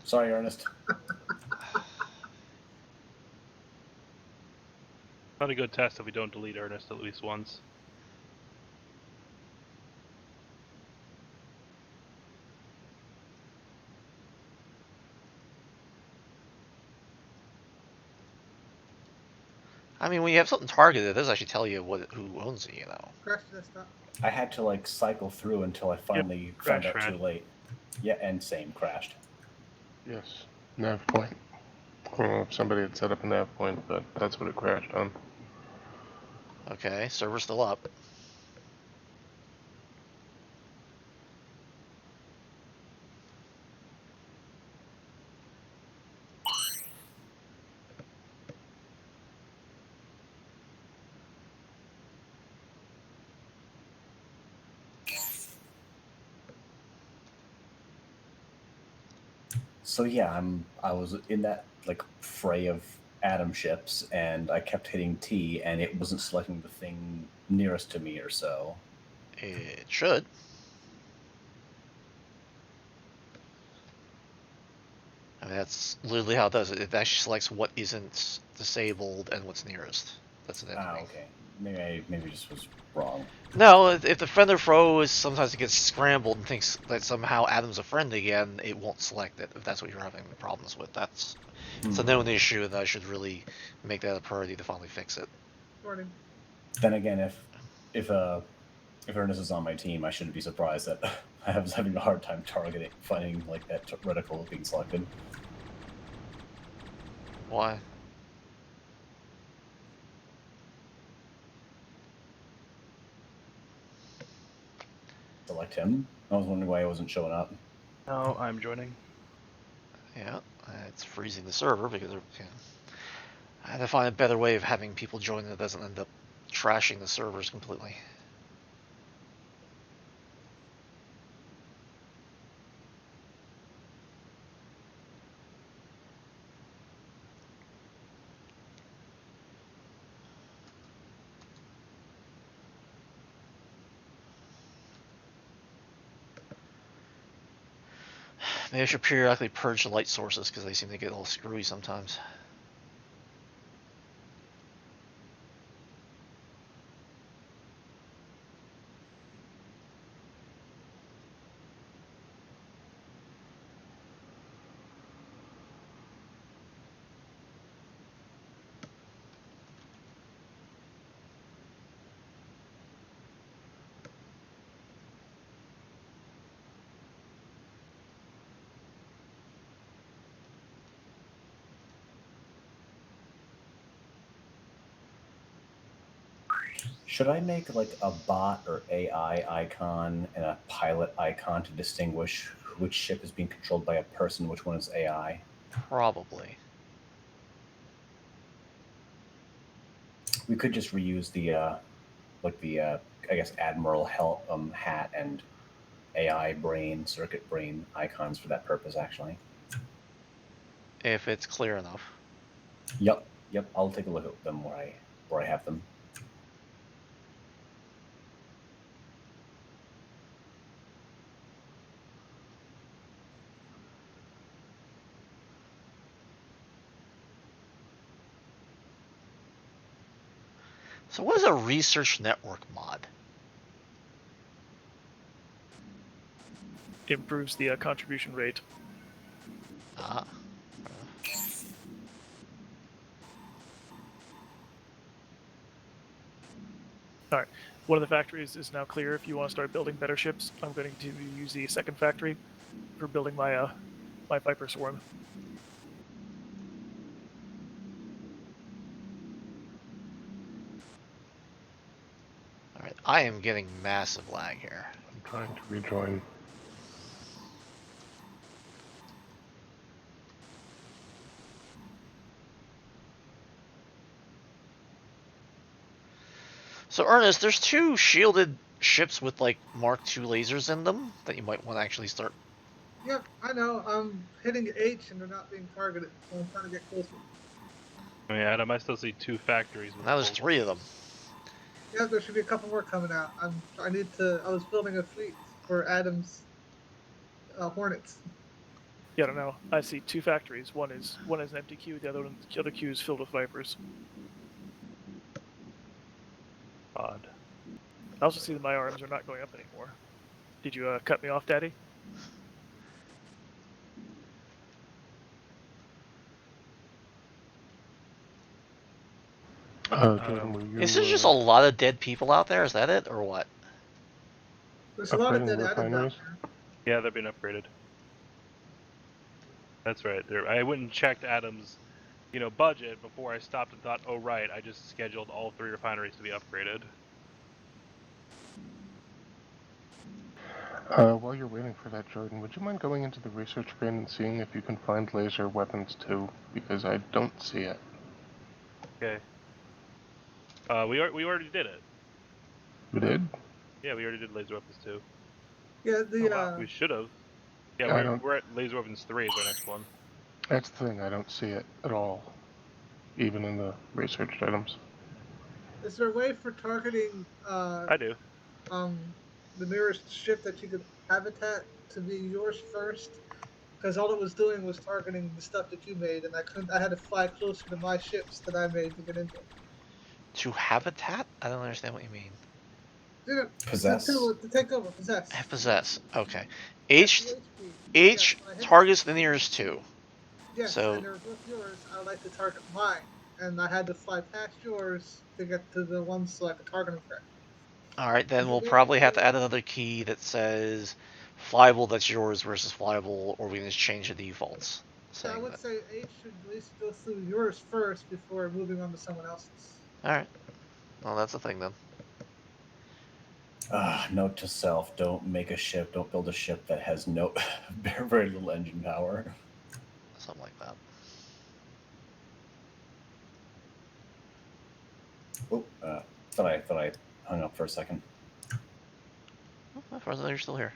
Sorry, Ernest. Not a good test if we don't delete Ernest at least once. I mean, when you have something targeted, it does actually tell you who owns it, you know. Crash the desktop. I had to, like, cycle through until I finally found Crash out too ran. late. Yeah, and same, crashed. Yes. Nav point. I don't know if somebody had set up a nav point, but that's what it crashed on. Okay, server's still up. So yeah, I was in that like fray of atom ships, and I kept hitting T, and it wasn't selecting the thing nearest to me or so. It should. I mean, that's literally how it does it. It actually selects what isn't disabled and what's nearest. That's an entity. Okay. Maybe I just was wrong. No, if the friend or foe is sometimes it gets scrambled and thinks that somehow Adam's a friend again, it won't select it if that's what you're having problems with. It's a known issue, and I should really make that a priority to finally fix it. Morning. Then again, if Ernest is on my team, I shouldn't be surprised that I was having a hard time finding like that reticle being selected. Why? Select him. I was wondering why he wasn't showing up. No, I'm joining. Yeah, it's freezing the server because I had to find a better way of having people join that doesn't end up trashing the servers completely. Maybe I should periodically purge the light sources because they seem to get all screwy sometimes. Should I make like a bot or AI icon and a pilot icon to distinguish which ship is being controlled by a person, which one is AI? Probably. We could just reuse the I guess Admiral hat and AI brain, circuit brain icons for that purpose. Actually, If it's clear enough. yep. I'll take a look at them where I have them. So what is a research network mod? Improves the contribution rate. Ah. Alright, one of the factories is now clear. If you want to start building better ships, I'm going to use the second factory for building my my Viper Swarm. Alright, I am getting massive lag here. I'm trying to rejoin. So Ernest, there's two shielded ships with like Mark II lasers in them that you might want to actually start. Yep, I know. I'm hitting H and they're not being targeted, so I'm trying to get closer. I mean, Adam, I still see 2 factories. With Now there's full- 3 of them. Yeah, there should be a couple more coming out. I was building a fleet for Adam's Hornets. Yeah, I don't know. I see 2 factories. One is an empty queue. The other queue is filled with Vipers. Odd. I also see that my arms are not going up anymore. Did you cut me off, Daddy? Jordan, were you Is there just a lot of dead people out there? Is that it, or what? There's a lot of upgrading dead the Adams out refineries? there. Yeah, they're being upgraded. That's right. I went and checked Adam's budget before I stopped and thought, oh right, I just scheduled all 3 refineries to be upgraded. While you're waiting for that, Jordan, would you mind going into the research bin and seeing if you can find laser weapons too? Because I don't see it. Okay. We already did it. You did? Yeah, we already did laser weapons 2. Yeah, We should have. Yeah, I don't. we're at laser weapons 3 is our next one. That's the thing. I don't see it at all, even in the researched items. is there a way for targeting I do. the nearest ship that you could habitat to be yours first? Because all it was doing was targeting the stuff that you made, and I couldn't. I had to fly closer to my ships that I made to get into it. To habitat? I don't understand what you mean. Possess? To take over, possess. Possess. Okay. That's H the HP. H Yes, when I hit targets the nearest 2. yes, So and they're both yours. I like to target mine, and I had to fly past yours to get to the ones so I could target them correct. all right, then If you we'll make it probably have to to- add another key that says flyable that's yours versus flyable, or we can just change the defaults. I Saying would that. say H should at least go through yours first before moving on to someone else's. All right. Well, that's the thing then. Note to self: don't build a ship that has very little engine power. Something like that. Oh, thought I hung up for a second. Oh, as far as I know, you're still here.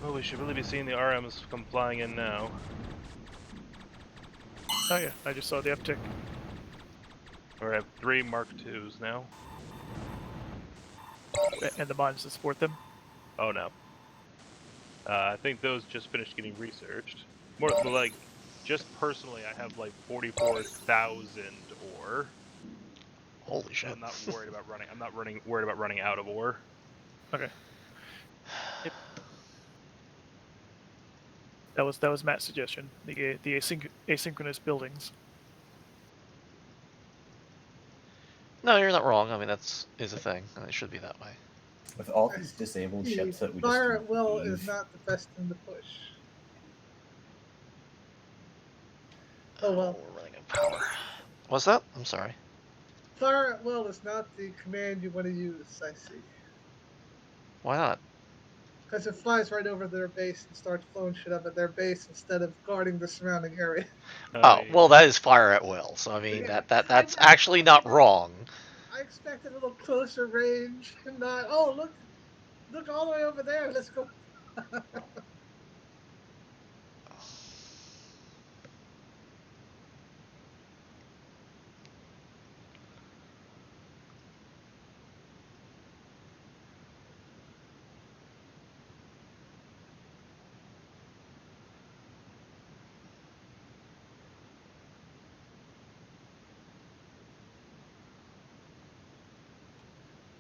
Oh, we should really be seeing the RMs come flying in now. Oh yeah, I just saw the uptick. We have 3 Mark IIs now. And the mines to support them. Oh no. I think those just finished getting researched. More like, just personally, I have like 44,000 ore. Holy shit. I'm not worried about running. I'm not worried about running out of ore. Okay. Yep. That was Matt's suggestion. The asynchronous buildings. No, you're not wrong. I mean, is a thing, and it should be that way. With all these disabled ships that we just Fire at will leave, is not the best thing to push. Oh well. We're running out of power. What's that? I'm sorry. Fire at will is not the command you want to use, I see. Why not? Because it flies right over their base and starts blowing shit up at their base instead of guarding the surrounding area. Oh, well, that is fire at will. So I mean, Yeah, that's I know, actually not I know. wrong. I expected a little closer range and not, look all the way over there, let's go.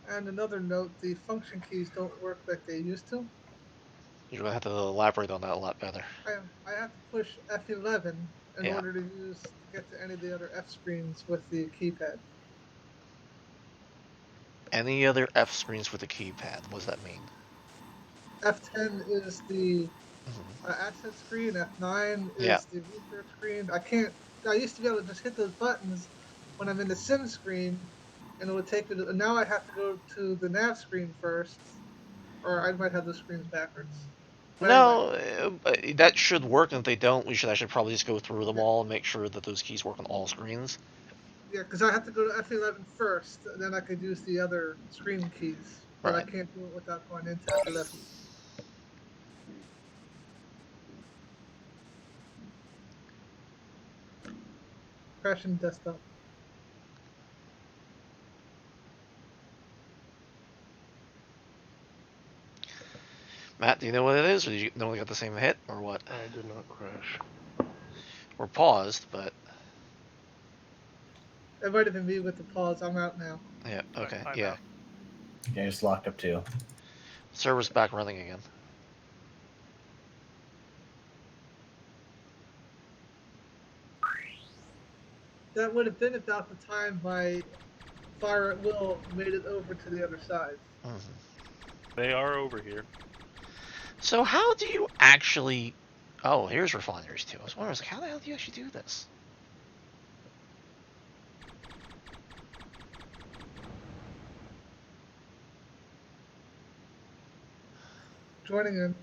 And another note, the function keys don't work like they used to. You're gonna have to elaborate on that a lot better. I have to push F11 in Yeah. order to get to any of the other F screens with the keypad. Any other F screens with a keypad? What does that mean? F10 is the asset screen. F9 is Yeah. the research screen. I used to be able to just hit those buttons when I'm in the sim screen, and it would take me to. Now I have to go to the nav screen first, or I might have those screens backwards. But No, anyway, that should work. And if they don't, we should actually probably just go through them Yeah. all and make sure that those keys work on all screens. yeah, because I have to go to F11 first, and then I could use the other screen keys. But I Right. can't do it without going into F11. Crashing desktop. Matt, do you know what it is, or did you only got the same hit, or what? I did not crash. We're paused, but It might have been me with the pause. I'm out now. yeah, okay, I'm yeah. out. yeah, just locked up too. Server's back running again. That would have been about the time my fire at will made it over to the other side. Mm-hmm. They are over here. So how do you actually... Oh, here's refineries too. I was wondering, how the hell do you actually do this? Joining in.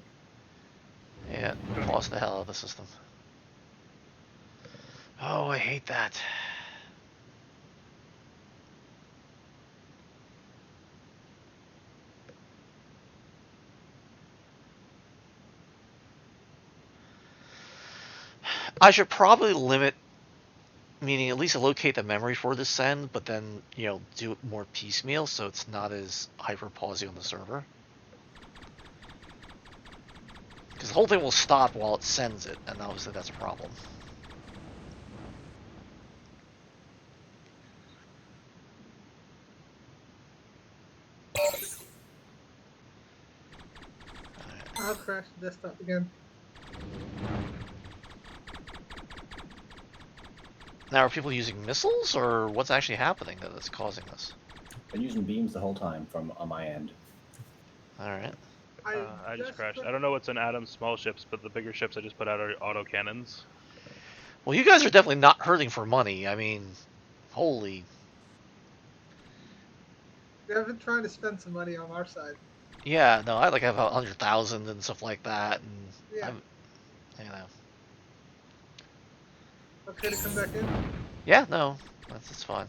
Yeah, lost the hell out of the system. Oh, I hate that. I should probably limit, meaning at least locate the memory for this send, but then, you know, do it more piecemeal so it's not as hyper pausey on the server. Because the whole thing will stop while it sends it, and obviously that's a problem. I'll crash the desktop again. Now, are people using missiles, or what's actually happening that's causing this? Been using beams the whole time from on my end. Alright. I just crashed. I don't know what's in Adam's small ships, but the bigger ships I just put out are auto cannons. Well, you guys are definitely not hurting for money. I mean, holy... Yeah, I've been trying to spend some money on our side. Yeah, no, I like have 100,000 and stuff like that, and Yeah. you know. Okay to come back in? Yeah, no, that's fine.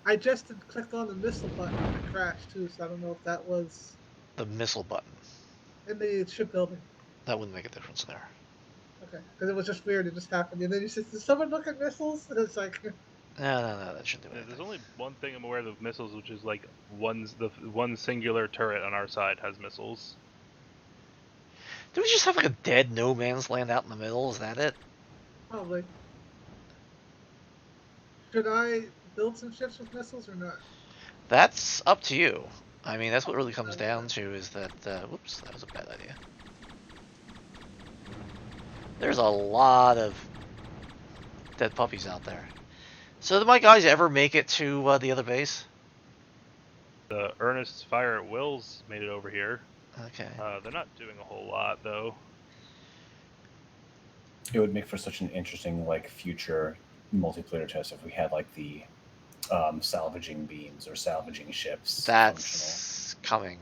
I just clicked on the missile button and it crashed too, so I don't know if that was The missile button, in the shipbuilding. that wouldn't make a difference there. Okay, because it was just weird. It just happened, and then you said, "Did someone look at missiles?" And it's like, No, that shouldn't do There's anything. only one thing I'm aware of missiles, which is like the one singular turret on our side has missiles. Do we just have like a dead no man's land out in the middle? Is that it? probably. Should I build some ships with missiles or not? That's up to you. I mean, that's what really comes down to is that, whoops, that was a bad idea. There's a lot of dead puppies out there. So did my guys ever make it to the other base? The Ernest's Fire at Will's made it over here. Okay. They're not doing a whole lot though. It would make for such an interesting like future multiplayer test if we had like the salvaging beams or salvaging ships. That's coming.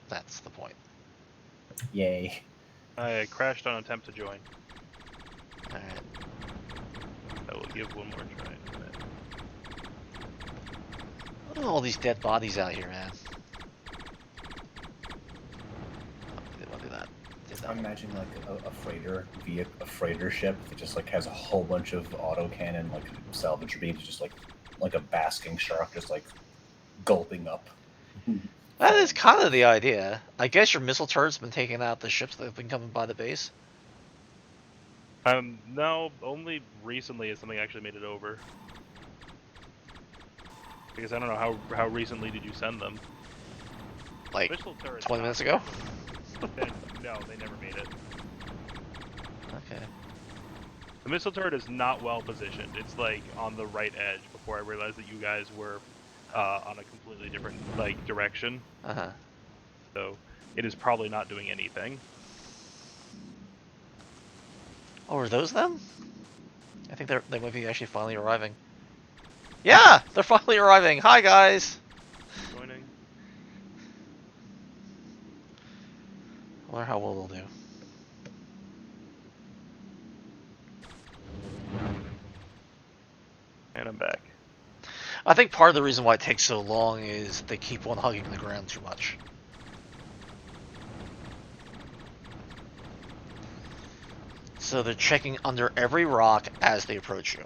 That's the point. Yay. I crashed on attempt to join. Alright. I will give one more try. Look at all these dead bodies out here, man. Didn't want to do that. I'm imagining like a freighter ship that just like has a whole bunch of autocannon like salvage beams, just like a basking shark, just like gulping up. That is kind of the idea. I guess your missile turret's been taking out the ships that have been coming by the base. No, only recently has something actually made it over. Because I don't know how recently did you send them? Like Missile turrets 20 not- minutes ago? No, they never made it. Okay. The missile turret is not well positioned. It's like on the right edge before I realized that you guys were on a completely different like direction. Uh-huh. So it is probably not doing anything. Oh, are those them? I think they might be actually finally arriving. Yeah! They're finally arriving! Hi, guys! Joining. I wonder how well they'll do. And I'm back. I think part of the reason why it takes so long is they keep on hugging the ground too much. So they're checking under every rock as they approach you.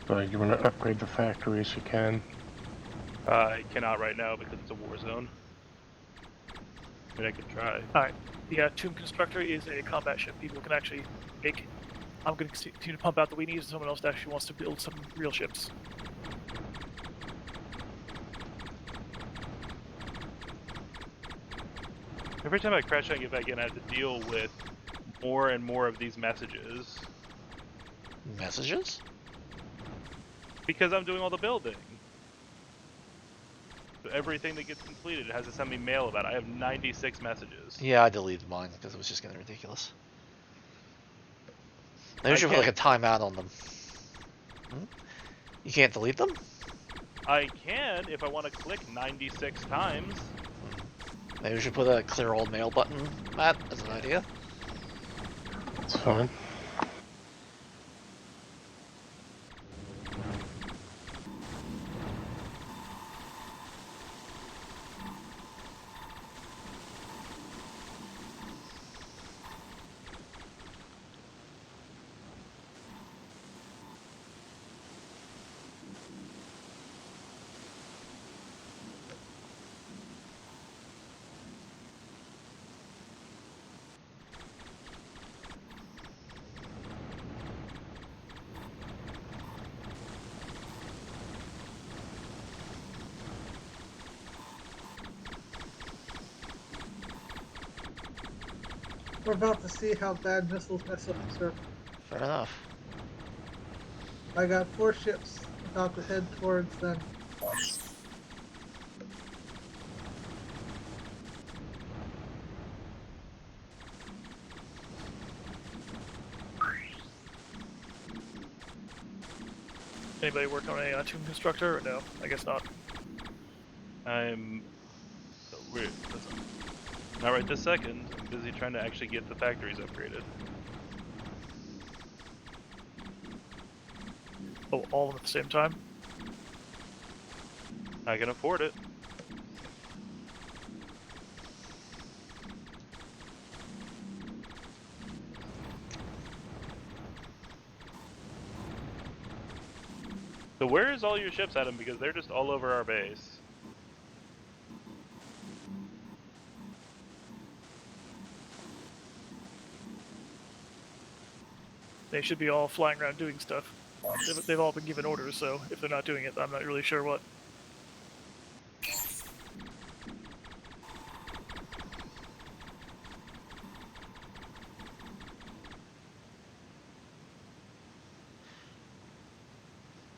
So you want to upgrade the factories, you can. I cannot right now because it's a war zone. I mean, I could try. Alright, the Tomb Constructor is a combat ship. People can actually make I'm going to continue to pump out the weenies, and someone else actually wants to build some real ships. Every time I crash out and get back in, I have to deal with more and more of these messages. Messages? Because I'm doing all the building. So everything that gets completed has to send me mail about it. I have 96 messages. Yeah, I deleted mine because it was just getting ridiculous. Maybe you should put can't- like a timeout on them. Hmm? You can't delete them? I can if I want to click 96 times. Maybe we should put a clear all mail button, Matt, as an idea. It's fine. We're about to see how bad missiles mess up the surface. Fair enough. I got 4 ships about to head towards them. Anybody working on a tomb constructor, or no? I guess not. I'm weird. Not right this second. I'm busy trying to actually get the factories upgraded. Oh, all of them at the same time? I can afford it. So where is all your ships, Adam? Because they're just all over our base. They should be all flying around doing stuff. They've all been given orders, so if they're not doing it, I'm not really sure what.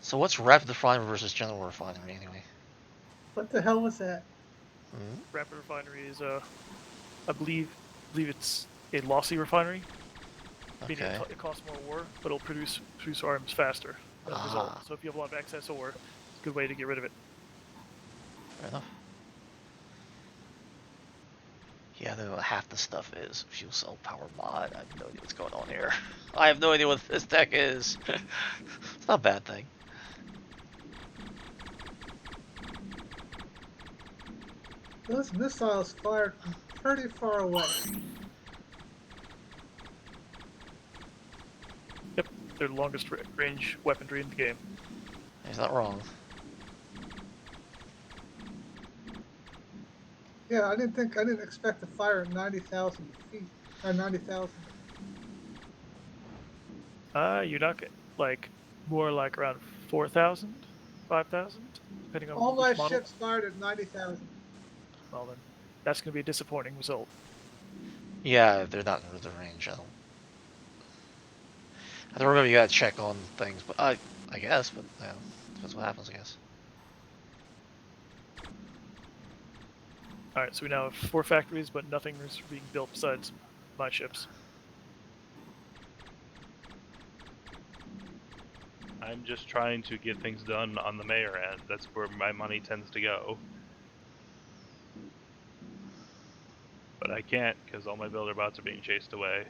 So what's rapid refinery versus general refinery anyway? What the hell was that? Hmm? Rapid refinery is, I believe it's a lossy refinery. Meaning Okay. it costs more ore, but it'll produce arms faster as a result. Ah. So if you have a lot of excess ore, it's a good way to get rid of it. Fair enough. Yeah, though half the stuff is fuel cell power mod. I have no idea what's going on here. I have no idea what this tech is. It's not a bad thing. Those missiles fired from pretty far away. Yep, they're the longest range weaponry in the game. He's not wrong. Yeah, I didn't expect to fire at 90,000 feet or 90,000. You're not getting, like, more like around 4,000, 5,000, depending on All my which model. ships fired at 90,000. Well then, that's going to be a disappointing result. Yeah, they're not in the range. I don't remember. You gotta check on things, but I guess. But yeah, depends what happens. I guess. Alright, so we now have 4 factories, but nothing is being built besides my ships. I'm just trying to get things done on the mayor end. That's where my money tends to go. But I can't because all my builder bots are being chased away.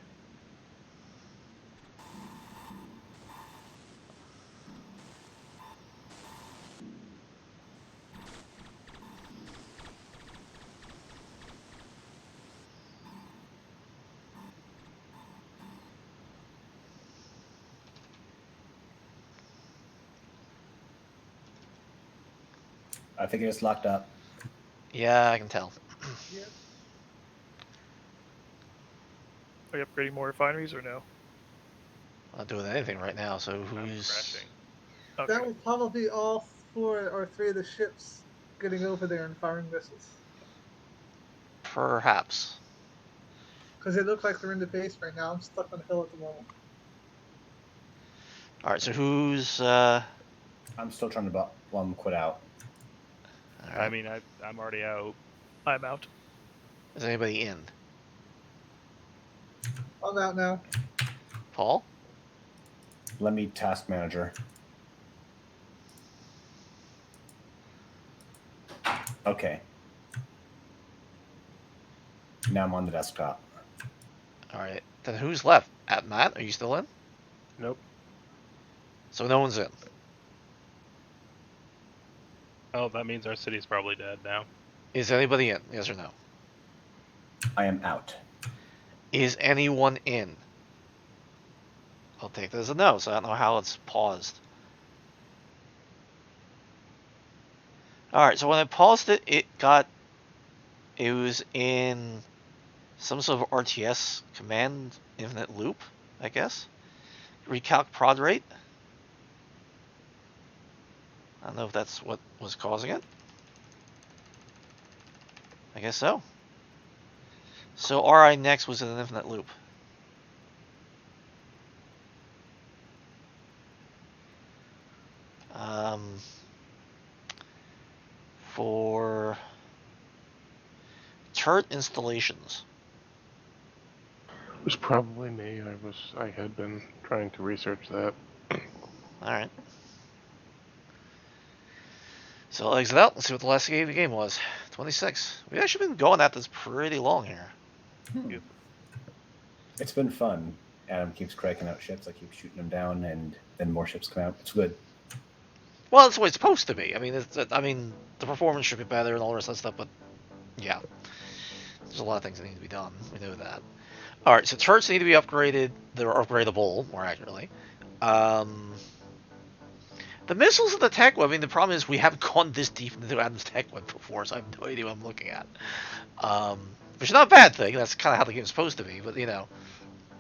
I think it's locked up. Yeah, I can tell. Yep. Are you upgrading more refineries or no? Not doing anything right now. So I'm who's? crashing. Okay. That would probably be all 4 or 3 of the ships getting over there and firing missiles. Perhaps. Because they look like they're in the base right now. I'm stuck on a hill at the moment. All right. So who's? I'm still trying to quit out. All I right. mean, I'm already out. I'm out. Is anybody in? I'm out now. Paul? Let me task manager. Okay. Now I'm on the desktop. All right. Then who's left? At Matt? Are you still in? Nope. So no one's in. Oh, that means our city's probably dead now. Is anybody in? Yes or no? I am out. Is anyone in? I'll take this as a no, so I don't know how it's paused. Alright, so when I paused it, it was in some sort of RTS command infinite loop, I guess. Recalc prod rate. I don't know if that's what was causing it. I guess so. So RI next was in an infinite loop. For turret installations. It was probably me. I had been trying to research that. Alright. So I'll exit out. Let's see what the last game was. 26. We've actually been going at this pretty long here. It's been fun. Adam keeps cracking out ships. I keep shooting them down, and then more ships come out. It's good. Well, that's the way it's supposed to be. I mean, the performance should be better and all the rest of that stuff, but yeah, there's a lot of things that need to be done. We know that. All right, so turrets need to be upgraded. They're upgradable, more accurately. The missiles and the tech web. I mean, the problem is we haven't gone this deep into Adam's tech web before, so I have no idea what I'm looking at. Which is not a bad thing. That's kind of how the game's supposed to be, but you know,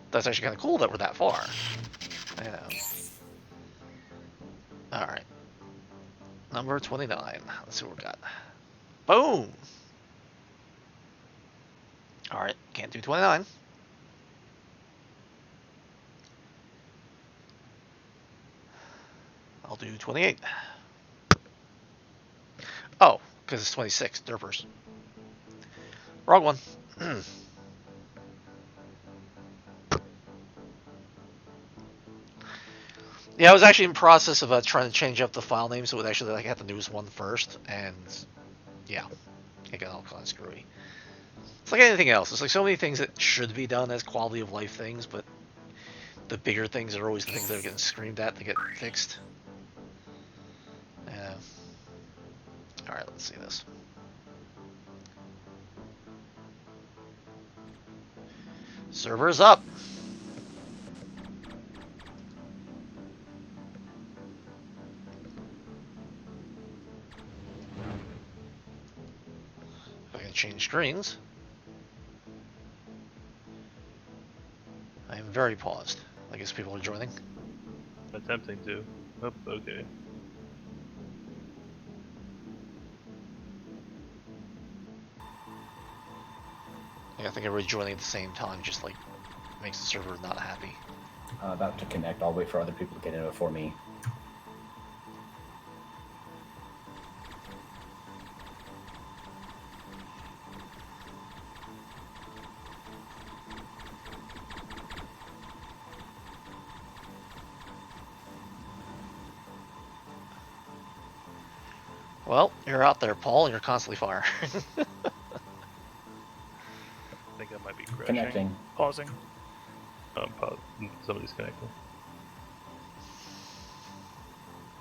that's actually kind of cool that we're that far. You know. All right. Number 29. Let's see what we got. Boom! Alright, can't do 29. I'll do 28. Oh, because it's 26. Derpers. Wrong one. Yeah, I was actually in process of trying to change up the file name so it would actually like have the newest one first, and yeah, it got all kind of screwy. It's like anything else. It's like so many things that should be done as quality of life things, but the bigger things are always the things that are getting screamed at to get fixed. Yeah. Alright, let's see this. Server's up. If I can change screens. I am very paused. I guess people are joining. Attempting to. Nope, okay. Yeah, I think everybody's joining at the same time, just like makes the server not happy. About to connect. I'll wait for other people to get in before me. Well, you're out there, Paul, and you're constantly firing. I think I might be crashing. Connecting. Pausing. Somebody's connecting.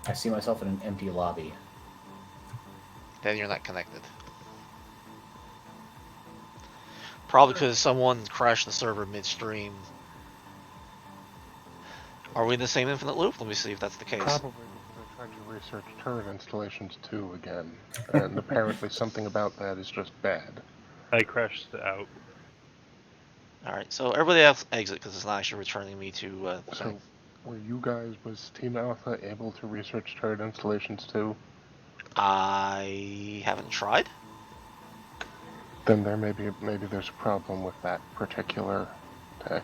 I see myself in an empty lobby. Then you're not connected. Probably because someone crashed the server midstream. Are we in the same infinite loop? Let me see if that's the case. Probably because I tried to research turret installations too again, and apparently something about that is just bad. I crashed out. Alright, so everybody else exit because it's not actually returning me to So Were you guys, was Team Alpha able to research turret installations too? I haven't tried. Then maybe there's a problem with that particular tech,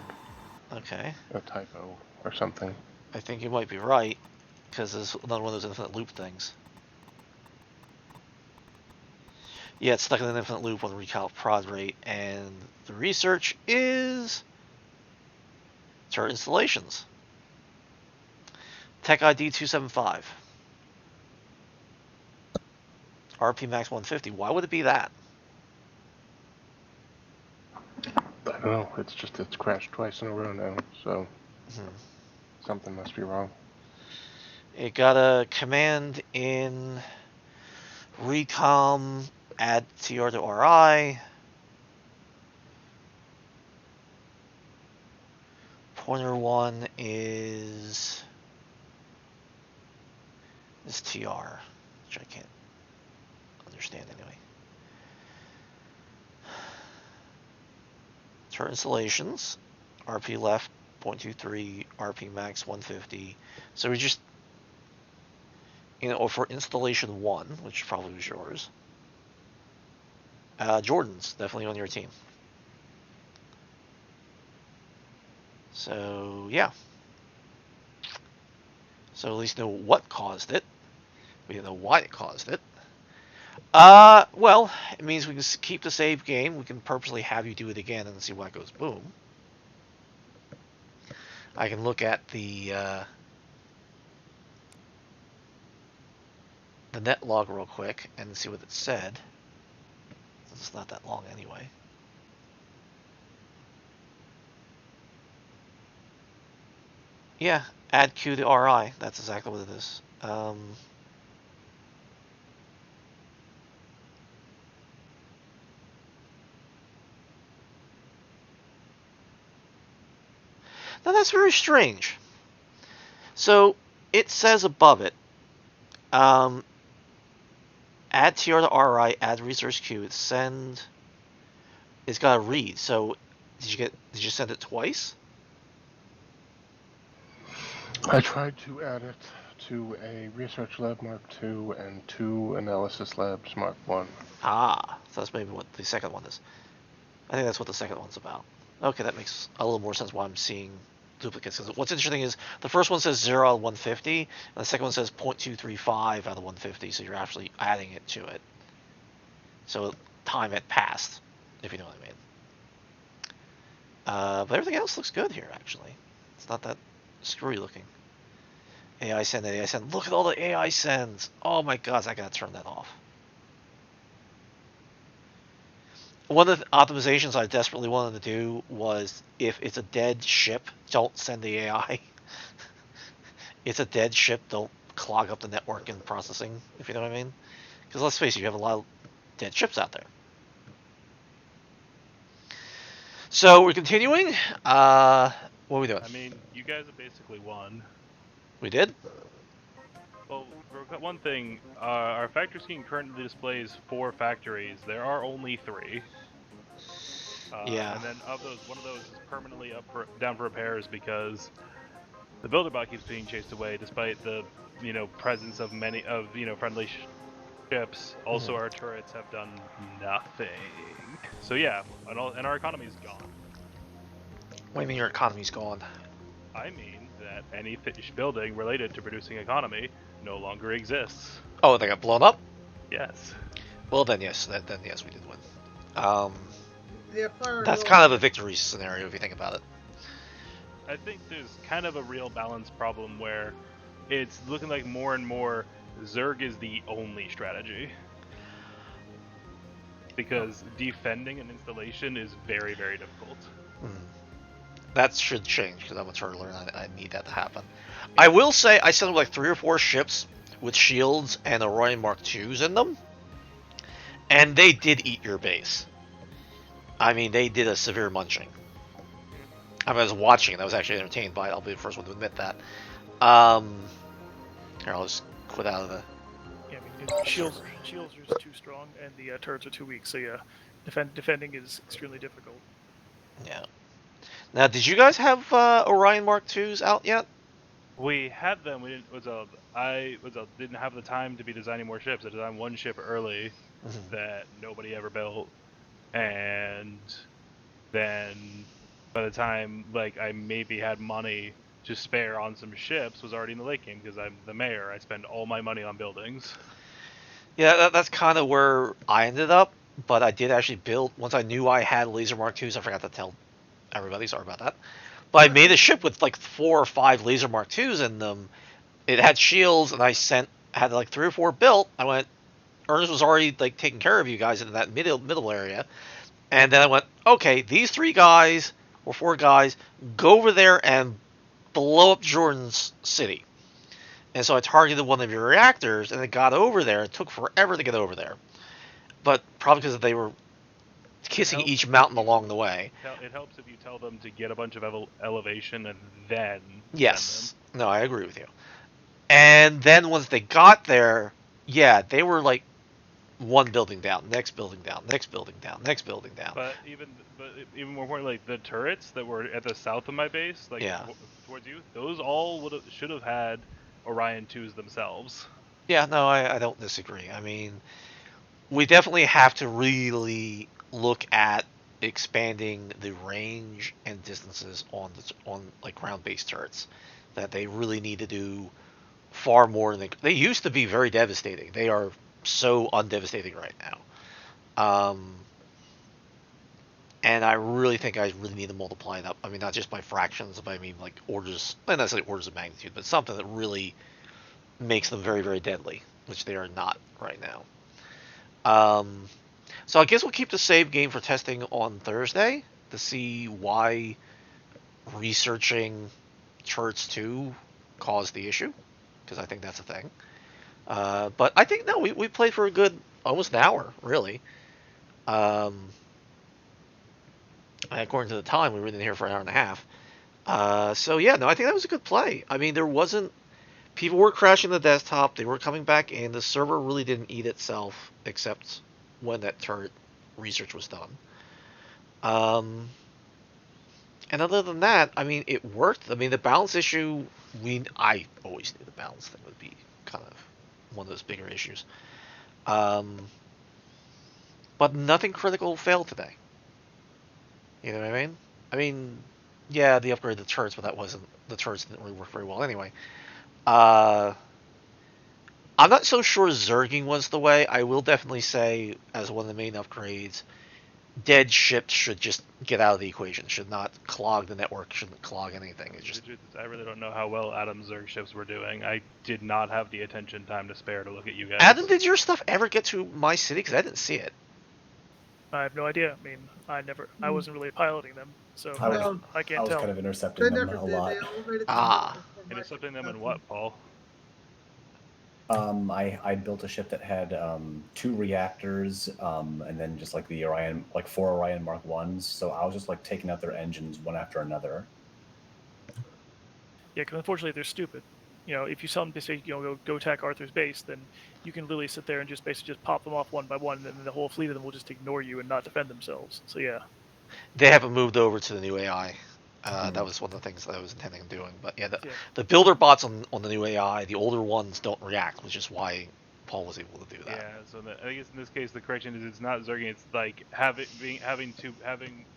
Okay. a typo or something. I think you might be right, because there's another one of those infinite loop things. Yeah, it's stuck in an infinite loop on the recalc prod rate, and the research is turret installations. Tech ID 275. RP max 150. Why would it be that? I don't know. It's crashed twice in a row now, so Hmm. something must be wrong. It got a command in recom, add TR to RI. Pointer 1 is TR, which I can't understand anyway. Turret installations, RP left 0.23, RP max 150. So we just, or for installation 1, which probably was yours. Jordan's definitely on your team. So yeah. So at least know what caused it. We don't know why it caused it. Well, it means we can keep the save game. We can purposely have you do it again and see why it goes boom. I can look at the net log real quick and see what it said. It's not that long anyway. Yeah, add Q to RI. That's exactly what it is. Now that's very strange. So it says above it, add TR to RI, add resource queue, send. It's got a read. So did you send it twice? I tried to add it to a research lab Mark II and 2 analysis labs Mark I. Ah, so that's maybe what the second one is. I think that's what the second one's about. Okay, that makes a little more sense why I'm seeing duplicates. Because what's interesting is the first one says 0 out of 150, and the second one says 0.235 out of 150, so you're actually adding it to it. So time had passed, if you know what I mean. But everything else looks good here, actually. It's not that screwy looking. AI send, AI send. Look at all the AI sends. Oh my gosh, I gotta turn that off. One of the optimizations I desperately wanted to do was if it's a dead ship, don't send the AI. It's a dead ship, don't clog up the network and processing, if you know what I mean. Because let's face it, you have a lot of dead ships out there. So we're continuing. What are we doing? I mean, you guys have basically won. We did? Well, for one thing, our factory scheme currently displays 4 factories. There are only 3. Yeah. And then of those, one of those is permanently down for repairs because the builder bot keeps being chased away, despite the presence of many friendly ships. Also, our turrets have done nothing. So yeah, and our economy's gone. What do you mean your economy's gone? I mean that any building related to producing economy no longer exists. Oh, they got blown up? Yes. Well, then yes, then yes, we did win. Yeah, fire That's will- kind of a victory scenario if you think about it. I think there's kind of a real balance problem where it's looking like more and more Zerg is the only strategy. Because defending an installation is very, very difficult. That should change because I'm a turtler and I need that to happen. I will say I sent like 3 or 4 ships with shields and Orion Mark IIs in them, and they did eat your base. I mean, they did a severe munching. I was watching and I was actually entertained by it. I'll be the first one to admit that. Here, I'll just quit out of the... Yeah, I mean, shields are just too strong, and the turrets are too weak. So yeah, defending is extremely difficult. Yeah. Now, did you guys have Orion Mark IIs out yet? We had them. We didn't. Didn't have the time to be designing more ships. I designed one ship early Mhm. that nobody ever built, and then by the time like I maybe had money to spare on some ships, was already in the late game because I'm the mayor. I spend all my money on buildings. Yeah, that's kind of where I ended up. But I did actually build once I knew I had laser Mark IIs. I forgot to tell everybody. Sorry about that. But I made a ship with like 4 or 5 laser Mark IIs in them. It had shields, and I had like 3 or 4 built. I went. Ernest was already like taking care of you guys in that middle area, and then I went, okay, these 3 guys or 4 guys go over there and blow up Jordan's city. And so I targeted one of your reactors, and it got over there. It took forever to get over there, but probably because they were kissing each mountain along the way. It helps if you tell them to get a bunch of elevation and then Yes, no, I agree with you. And then once they got there, yeah, they were like one building down, next building down, next building down, next building down. But even more importantly, like the turrets that were at the south of my base, like Yeah. towards you, those all should have had Orion 2s themselves. Yeah, no, I don't disagree. I mean, we definitely have to really look at expanding the range and distances on like ground-based turrets. That they really need to do far more than they used to be very devastating. They are so undevastating right now. And I really think I really need to multiply it up. I mean, not just by fractions, but I mean like orders, not necessarily orders of magnitude, but something that really makes them very, very deadly, which they are not right now. So I guess we'll keep the save game for testing on Thursday to see why researching turrets 2 caused the issue, because I think that's a thing. But I think, no, we played for a good almost an hour, really. According to the time, we were in here for an hour and a half. So yeah, no, I think that was a good play. I mean, there wasn't people were crashing the desktop. They were coming back in. The server really didn't eat itself, except when that turret research was done. And other than that, I mean, it worked. I mean, the balance issue, I always knew the balance thing would be kind of one of those bigger issues. But nothing critical failed today. You know what I mean? I mean, yeah, the upgrade of the turrets, but the turrets didn't really work very well anyway. I'm not so sure Zerging was the way. I will definitely say, as one of the main upgrades, dead ships should just get out of the equation. Should not clog the network. Shouldn't clog anything. It just. I really don't know how well Adam's Zerg ships were doing. I did not have the attention time to spare to look at you guys. Adam, did your stuff ever get to my city? Because I didn't see it. I have no idea. I mean, I wasn't really piloting them, so I I can't was tell. kind of They intercepting them never a did. lot. They all made it to Ah. Intercepting them in what, Paul? I built a ship that had 2 reactors, and then just like the Orion, like 4 Orion Mark 1s. So I was just like taking out their engines one after another. Yeah, because unfortunately they're stupid. You know, if you tell them to say, go attack Arthur's base, then you can literally sit there and just basically just pop them off one by one, and then the whole fleet of them will just ignore you and not defend themselves. So yeah. They haven't moved over to the new AI. That was one of the things that I was intending on doing. But yeah, the builder bots on the new AI, the older ones don't react, which is why Paul was able to do that. Yeah, so I guess in this case the correction is it's not Zerging. It's like having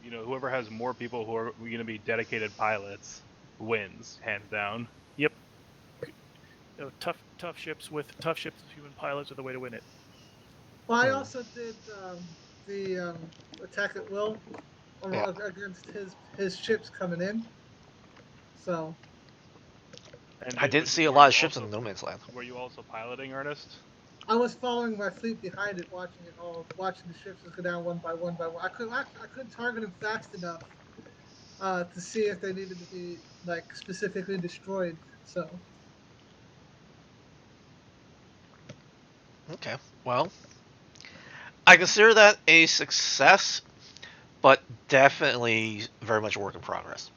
whoever has more people who are going to be dedicated pilots wins hands down. Yep. Tough ships with human pilots are the way to win it. Well, I also did the attack at will Yeah. against his ships coming in. So. And I did see a lot of ships in No Man's Land. Were you also piloting, Ernest? I was following my fleet behind it, watching the ships go down one by one by one. I couldn't target them fast enough to see if they needed to be like specifically destroyed. So. Okay. Well, I consider that a success, but definitely very much a work in progress.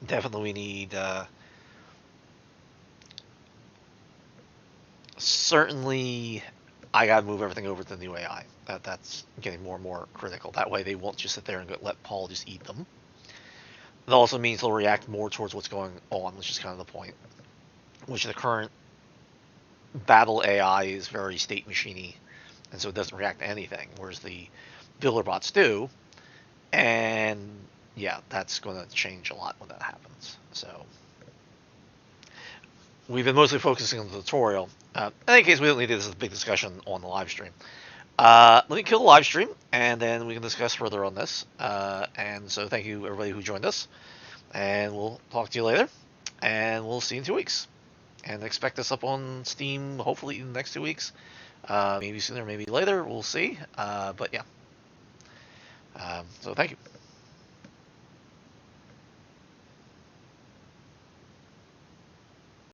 Definitely we need certainly I gotta move everything over to the new AI. That's getting more and more critical. That way they won't just sit there and let Paul just eat them. It also means they'll react more towards what's going on, which is kind of the point. Which the current battle AI is very state machiney, and so it doesn't react to anything, whereas the builder bots do. And yeah, that's going to change a lot when that happens. So we've been mostly focusing on the tutorial. In any case, we don't need this as a big discussion on the live stream. Let me kill the live stream, and then we can discuss further on this. And so thank you, everybody who joined us. And we'll talk to you later. And we'll see you in 2 weeks. And expect us up on Steam, hopefully in the next 2 weeks. Maybe sooner, maybe later. We'll see. But yeah. So thank you.